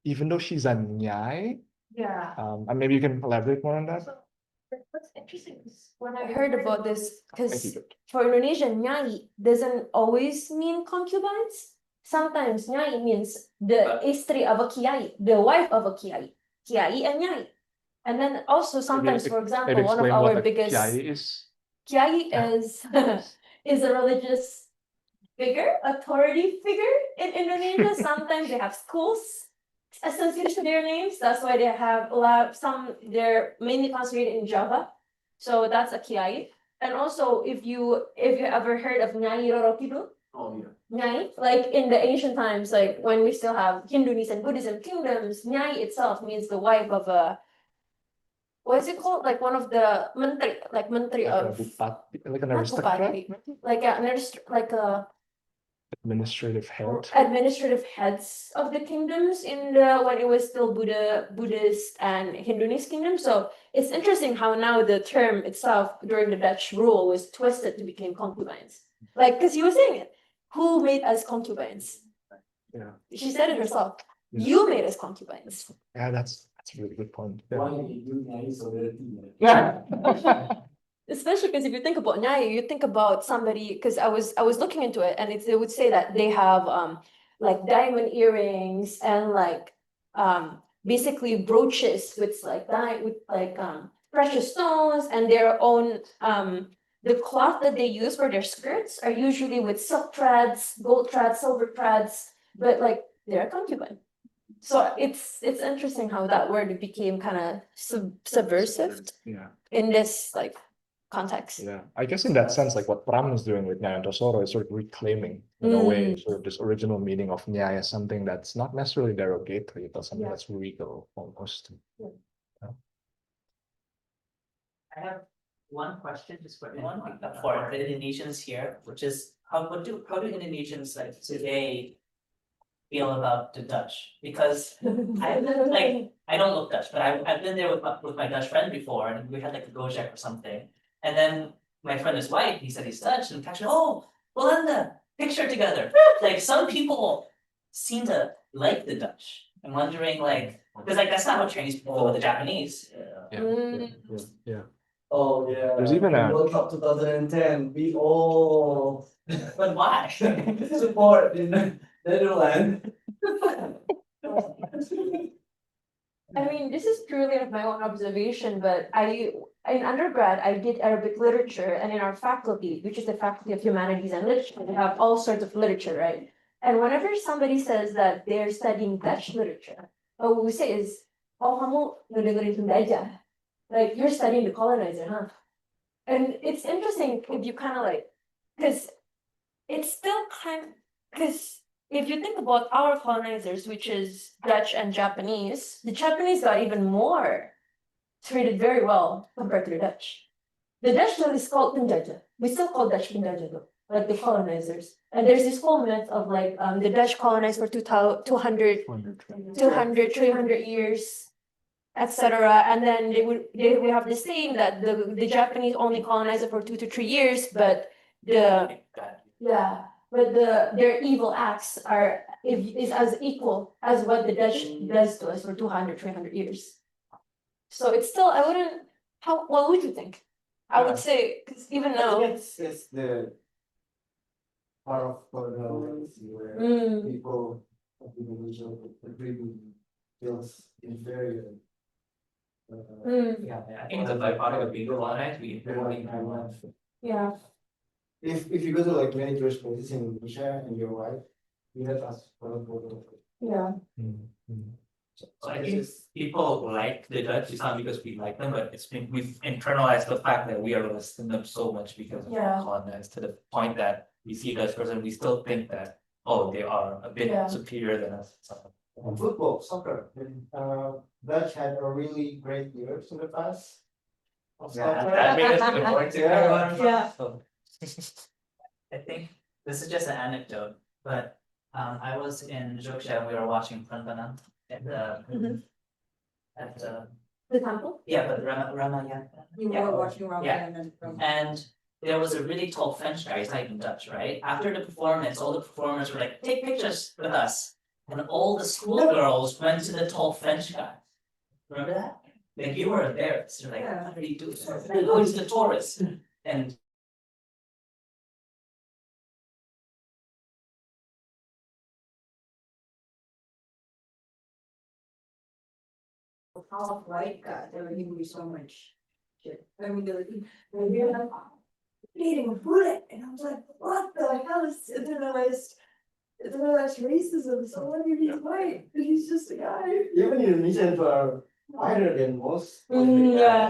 even though she's a nyai, Yeah. and maybe you can elaborate more on that. So, what's interesting is when I heard about this, Thank because you. for Indonesian, nyai doesn't always mean concubines. Sometimes nyai means the istri of a kiai, the wife of a kiai, kiai and nyai. And then also sometimes, for example, Maybe one of explain what our a biggest kiai is. kiai is a religious figure, authority figure in Indonesia. Sometimes they have schools associated to their names. That's why they have a lot. They're mainly concentrated in Java. So that's a kiai. And also, if you ever heard of Nyai Roro Kidul, Oh, yeah. Nyai, like in the ancient times, like when we still have Hinduism and Buddhism kingdoms, Nyai itself means the wife of a, what is it called? Like one of the menteri, like menteri Like a of, bupati, like an not aristocrat, bupati, like a administrative head. administrative heads of the kingdoms in the when it was still Buddhist and Hinduist kingdom. So it's interesting how now the term itself during the Dutch rule was twisted to become concubines. Like, because he was saying it, who made us concubines? Yeah. She said it herself. Yeah. You made us concubines. Yeah, that's a really good point. Why you guys so dirty? Yeah. Especially because if you think about Nyai, you think about somebody, because I was looking into it and it would say that they have like diamond earrings and like basically brooches with like precious stones and their own the cloth that they use for their skirts are usually with silk threads, gold threads, silver threads, but like they're a concubine. So it's interesting how that word became kind of subversive Yeah. in this like context. Yeah, I guess in that sense, like what Pram is doing with Nyaya Antosoro is sort of reclaiming, in a way, sort of this original meaning of Nyaya as something that's not necessarily derogatory, but something Yeah. that's regal almost. I have one question just for the Indonesians here, which is how do Indonesians like today feel about the Dutch? Because I don't look Dutch, but I've been there with my Dutch friend before, and we had like a Gojek or something. And then my friend is white, he said he's Dutch, and actually, oh, Belanda, picture together. Like some people seem to like the Dutch. I'm wondering, like, because like that's not how Chinese people feel with the Japanese. Yeah. Oh yeah. There's even a- World Cup 2010. We all But why? support in the Netherlands. I mean, this is purely of my own observation, but in undergrad, I did Arabic literature, and in our faculty, which is the Faculty of Humanities and Literature, we have all sorts of literature, right? And whenever somebody says that they're studying Dutch literature, what we say is, oh, kamu ngedengerin penjajah. Like, you're studying the colonizer, huh? And it's interesting if you kind of like, because it's still because if you think about our colonizers, which is Dutch and Japanese, the Japanese got even more treated very well compared to the Dutch. The Dutch still is called penjajah. We still call Dutch penjajah though, like the colonizers. And there's this whole myth of like the Dutch colonized for 200, 300 years, etc. And then we have this saying that the Japanese only colonized it for 2 to 3 years, but their evil acts is as equal as what the Dutch does to us for 200, 300 years. So it's still, what would you think? I would say, because even now. It's the part of colonialism where people of Indonesia really feels inferior. Yeah, I think it's a byproduct of being colonized. Yeah. If you go to like many tourist places in Indonesia and you're white, you have us photo. Yeah. So I think people like the Dutch. It's not because we like them, but we've internalized the fact that we are less than them so much because of Yeah. colonized to the point that we see a Dutch person, we still think that they are a bit superior than us. Football, soccer. Dutch had a really great years in the past. That made us more insecure. Yeah. So, I think this is just an anecdote, but I was in Jogja and we were watching Pranbanan at the The temple? but Ramayana. You Yeah. were watching Yeah. Ramadan from. And there was a really tall French guy, he's not even Dutch, right? After the performance, all the performers were like, take pictures with us. and all the schoolgirls went to the tall French guy. Remember that? Like you were embarrassed. You're like, what are you doing? They're going to the tourist. And Half white guy, they were giving me so much shit. I mean, they were like, eating a bullet, and I was like, what the hell is internalized racism? So what if he's white? And he's just a guy. Even Indonesians were whiter than most. yeah.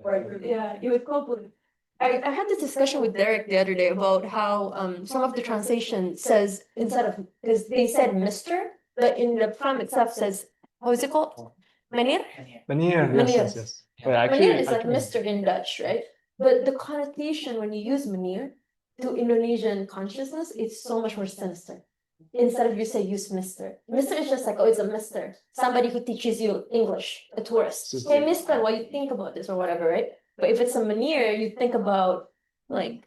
Right. Yeah, it was completely. I had this discussion with Derek the other day about how some of the translation says instead of, because they said Mr., but in the film itself says, how is it called? Meneer? Meneer, Meneer. yes, yes. But Meneer is like actually- Mr. in Dutch, right? But the connotation when you use meneer to Indonesian consciousness, it's so much more sinister. Instead of you say use Mr. Mr. is just like, oh, it's a Mr. Somebody who teaches you English, a tourist. Just- Hey, Mr., what you think about this or whatever, right? But if it's a meneer, you think about like,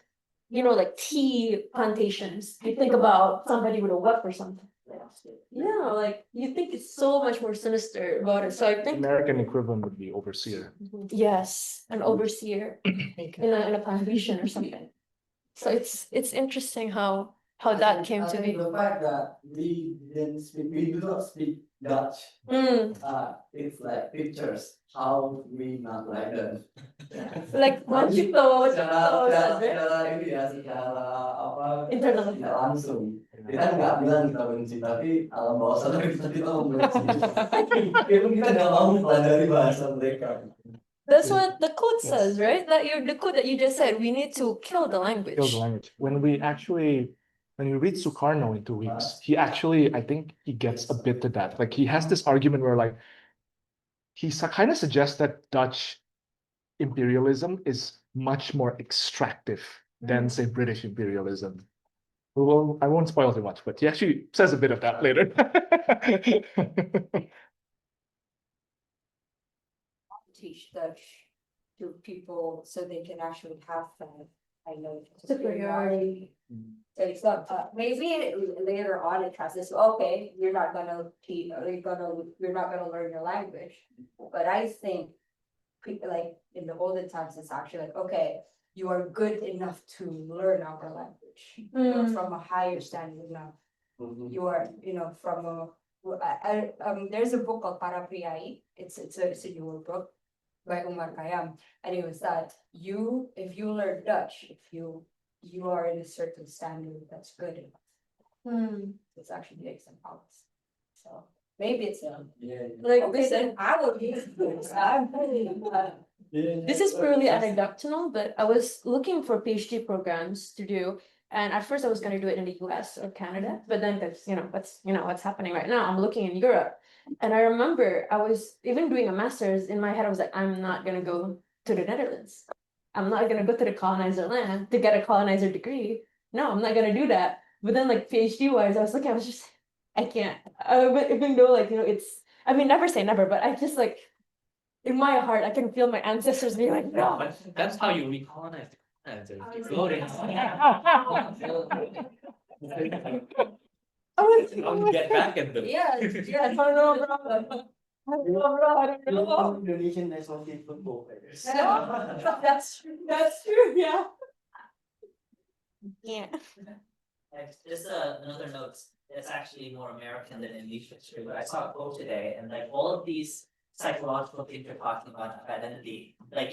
you know, like tea plantations. You think about somebody with a whip or something. Yeah, like you think it's so much more sinister about it. So I think American equivalent would be overseer. yes, an overseer in a plantation or something. So it's interesting how that came to be. The fact that we do not speak Dutch, Mm, it's like pictures, how we not like them. like once you know what Secara, you secara, know, right? secara ini ya, secara apa? Internal. Tidak langsung. Kita nggak bilang kita benci, tapi alam bawah sadar kita membenci. Even kita nggak mau mempelajari bahasa mereka. That's what the quote Yes. says, right? That the quote that you just said, we need to kill the language. Kill the language. When we read Sukarno in 2 weeks, he actually, I think he gets a bit to that. Like he has this argument where like, he kind of suggests that Dutch imperialism is much more extractive than say British imperialism. Well, I won't spoil too much, but he actually says a bit of that later. Teach Dutch to people so they can actually have that kind of Superiority. So it's not, maybe later on it translates, okay, you're not gonna teach, you're not gonna learn your language. But I think people like in the olden times, it's actually like, okay, you are good enough to learn our language. You're Mm. from a higher standard now. You are, from there's a book called Para Priai. It's a newer book by Umar Khayyam. And it was that if you learn Dutch, if you are in a certain standard that's good enough, Mm. it's actually the exam policy. So maybe it's Like okay, then I will be. this is purely anecdotal, but I was looking for PhD programs to do. And at first I was gonna do it in the US or Canada, but then because what's happening right now, I'm looking in Europe. And I remember I was even doing a master's in my head, I was like, I'm not gonna go to the Netherlands. I'm not gonna go to the colonizer land to get a colonizer degree. No, I'm not gonna do that. But then like PhD wise, I was looking, I was just, I can't. But even though I mean, never say never, but I just like, in my heart, I can feel my ancestors being like, no. but that's how you recolonize the continent. You go to- I was, You get back at them. Yeah, I don't know, bro. I don't know, bro. I don't know. Indonesian national team football players. that's true. That's true, yeah. Yeah. Just another note, it's actually more American than Indonesian history, but I saw a quote today, and like all of these psychological things you're talking about identity, like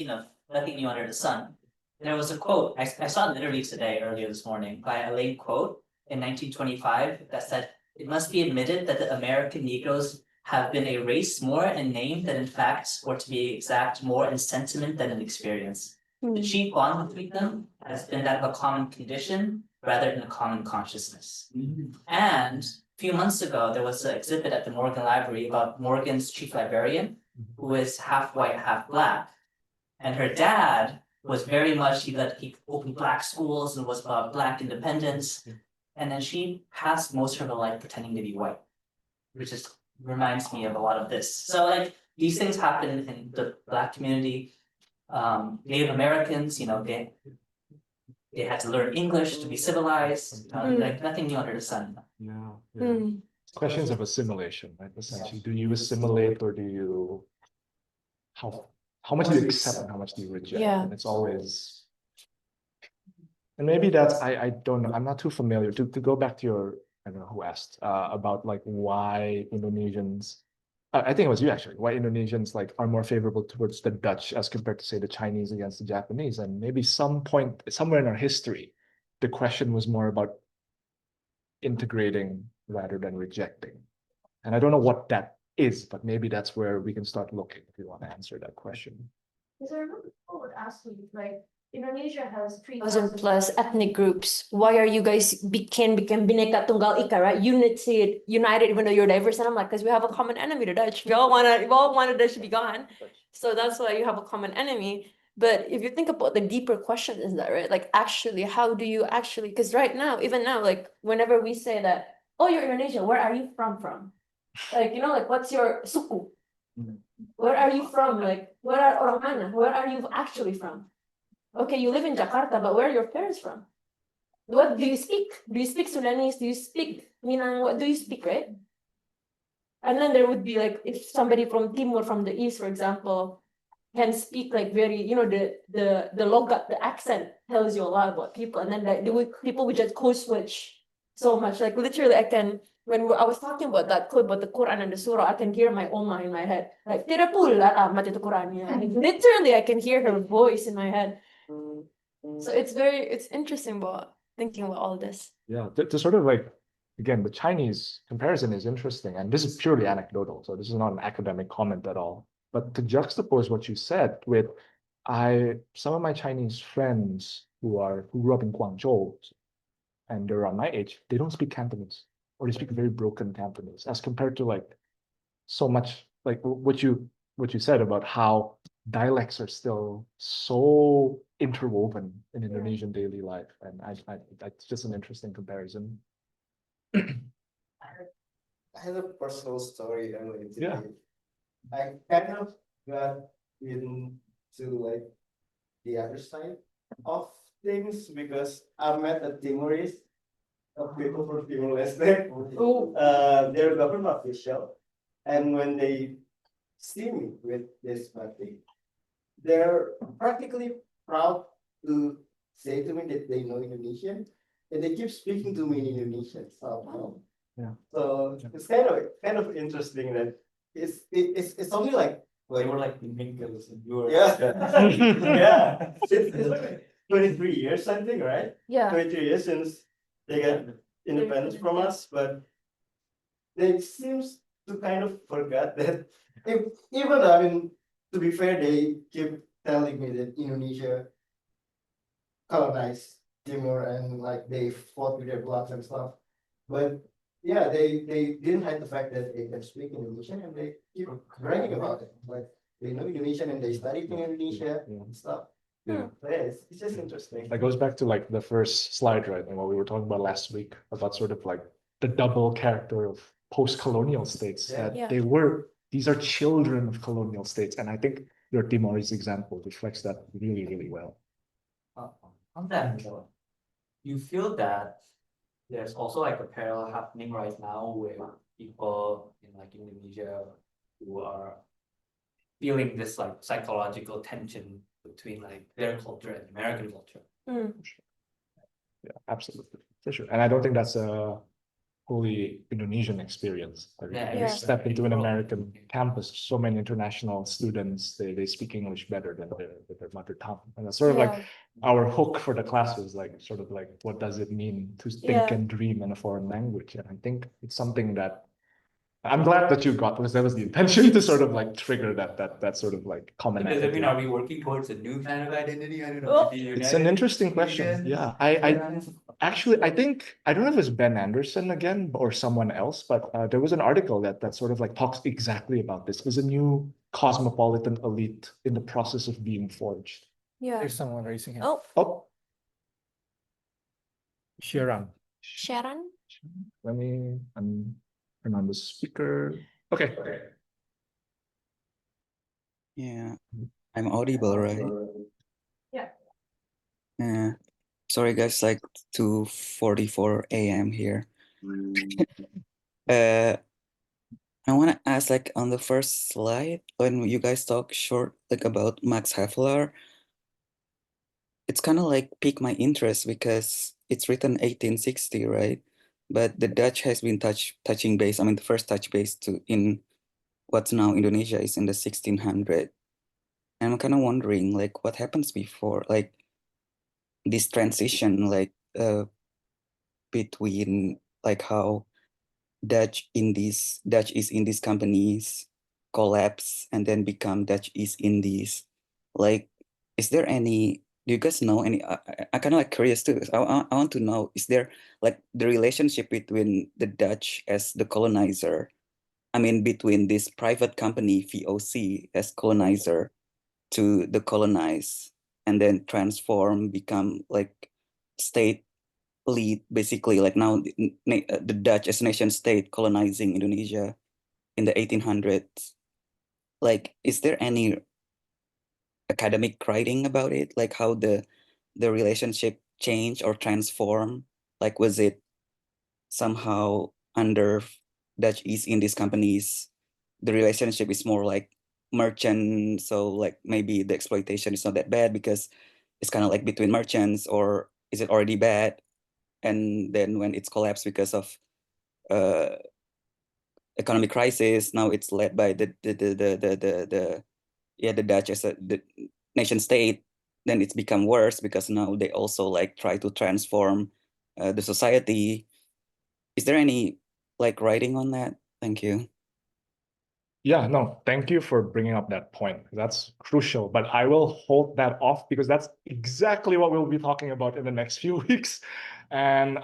nothing new under the sun. There was a quote, I saw it literally today, earlier this morning, by Elaine Quote in 1925 that said, "It must be admitted that the American Negroes have been a race more in name than in fact, or to be exact, more in sentiment than in experience. The chief bond between them has been that of a common condition rather than a common consciousness." And a few months ago, there was an exhibit at the Morgan Library about Morgan's chief librarian, who is half white, half black. And her dad was very much, he opened black schools and was about black independence. And then she passed most of her life pretending to be white, which just reminds me of a lot of this. So like these things happen in the black community. Native Americans, they had to learn English to be civilized, like nothing new under the sun. Yeah. Mm. Questions of assimilation, right? Essentially, do you assimilate or do you how much do you accept and how much do you reject? Yeah. And it's always, and maybe that's I don't know. I'm not too familiar to go back to your, I don't know who asked about like why Indonesians. I think it was you actually. Why Indonesians like are more favorable towards the Dutch as compared to say the Chinese against the Japanese, and maybe some point somewhere in our history, the question was more about integrating rather than rejecting. And I don't know what that is, but maybe that's where we can start looking if you want to answer that question. Because I remember people would ask me, like, Indonesia has 3,000 plus ethnic groups. Why are you guys became Bhinneka Tunggal Ika, right? United, even though you're diverse. And I'm like, because we have a common enemy, the Dutch. We all want the Dutch to be gone. So that's why you have a common enemy. But if you think about the deeper question, is that right? Like, actually, how do you actually? Because right now, even now, like, whenever we say that, oh, you're Indonesian, where are you from? Like, you know, like, what's your suku? Where are you from? Like, where are orang mana? Where are you actually from? Okay, you live in Jakarta, but where are your parents from? What do you speak? Do you speak Sudanese? Do you speak Minang? What do you speak, right? And then there would be like, if somebody from Timur, from the east, for example, can speak like very, you know, the logat, the accent tells you a lot about people. And then like, people would just code switch so much. Like literally, when I was talking about that quote about the Quran and the Surah, I can hear my Oma in my head. Like, tidak pula tamat itu Qurannya. Like, literally, I can hear her voice in my head. So it's interesting about thinking about all this. Yeah, to sort of like, again, the Chinese comparison is interesting, and this is purely anecdotal, so this is not an academic comment at all. But to juxtapose what you said with, some of my Chinese friends who grew up in Guangzhou, and they're around my age, they don't speak Cantonese, or they speak very broken Cantonese, as compared to like so much like what you said about how dialects are still so interwoven in Indonesian daily life, and that's just an interesting comparison. I have a personal story earlier today. Yeah. I kind of got into like the other side of things because I met a Timorese of people from Timor-Leste. They're government official, and when they see me with this batik, they're practically proud to say to me that they know Indonesian, and they keep speaking to me in Indonesian. So, Yeah. So it's kind of interesting that it's only like They were like Dominicans and you were. yeah yeah it's like 23 years I think, right? Yeah. 23 years since they got independence from us, but they seems to kind of forgot that even I mean, to be fair, they keep telling me that Indonesia colonized Timor and like they fought with their bloods and stuff. But yeah, they didn't hide the fact that they can speak Indonesian and they keep bragging about it. Like they know Indonesian and they studied in Indonesia and stuff. Yeah. So, yeah, it's just interesting. That goes back to like the first slide, right? And what we were talking about last week about sort of like the double character of post-colonial states. That Yeah. these are children of colonial states. And I think your Timorese example reflects that really, really well. On that note, you feel that there's also like a parallel happening right now with people in like Indonesia who are feeling this like psychological tension between like their culture and American culture. Yeah, absolutely. For sure. And I don't think that's a wholly Indonesian experience. Like, Yeah, you yeah. step into an American campus, so many international students, they speak English better than their mother tongue. And that's sort of like our hook for the class was like sort of like, what does it mean to think Yeah. and dream in a foreign language? And I think it's something that I'm glad that you got, because that was the intention to sort of like trigger that sort of like Does it mean commonality. are we working towards a new kind of identity? I don't know. Oh. maybe It's an United interesting question. Nations? Yeah, I actually, I think, I don't know if it's Ben Anderson again or someone else, but there was an article that sort of like talks exactly about this. There's a new cosmopolitan elite in the process of being forged. Yeah. There's someone raising hand. Oh, Oh, Sharon. Sharon? let me turn on the speaker. Okay. Yeah, I'm audible, right? Yeah. Yeah. Sorry guys, like 2:44 a.m. here. Uh, I want to ask, like, on the first slide, when you guys talk short, like, about Max Havelaar, it's kind of like piqued my interest because it's written 1860, right? But the Dutch has been touching base. I mean, the first touch base to in what's now Indonesia is in the 1600. And I'm kind of wondering, like, what happens before, like, this transition, like, between, like, how Dutch East Indies companies collapse and then become Dutch East Indies. Like, is there any? Do you guys know any? I kind of like curious too. I want to know, is there like the relationship between the Dutch as the colonizer? I mean, between this private company VOC as colonizer to the colonized, and then transform, become like state lead, basically, like now the Dutch as nation state colonizing Indonesia in the 1800s. Like, is there any academic writing about it, like how the relationship changed or transform? Like, was it somehow under Dutch East Indies companies, the relationship is more like merchant, so like maybe the exploitation is not that bad because it's kind of like between merchants, or is it already bad? And then when it's collapsed because of uh, economic crisis, now it's led by the Dutch as the nation state. Then it's become worse because now they also like try to transform the society. Is there any like writing on that? Thank you. Yeah, no, thank you for bringing up that point. That's crucial, but I will hold that off because that's exactly what we'll be talking about in the next few weeks. And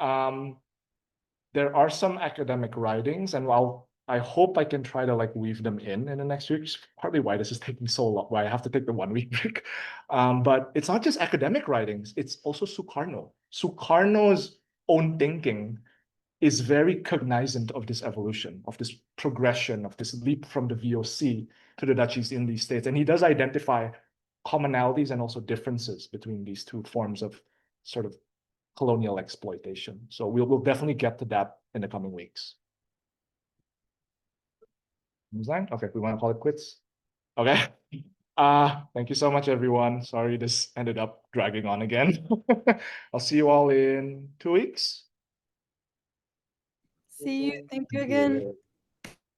there are some academic writings, and while I hope I can try to like weave them in the next weeks, partly why this is taking so long, why I have to take the 1 week break. But it's not just academic writings, it's also Sukarno. Sukarno's own thinking is very cognizant of this evolution, of this progression, of this leap from the VOC to the Dutch East Indies states. And he does identify commonalities and also differences between these two forms of sort of colonial exploitation. So we'll definitely get to that in the coming weeks. Okay, we want to call it quits. Okay. Thank you so much, everyone. Sorry this ended up dragging on again. I'll see you all in 2 weeks. See you. Thank you again.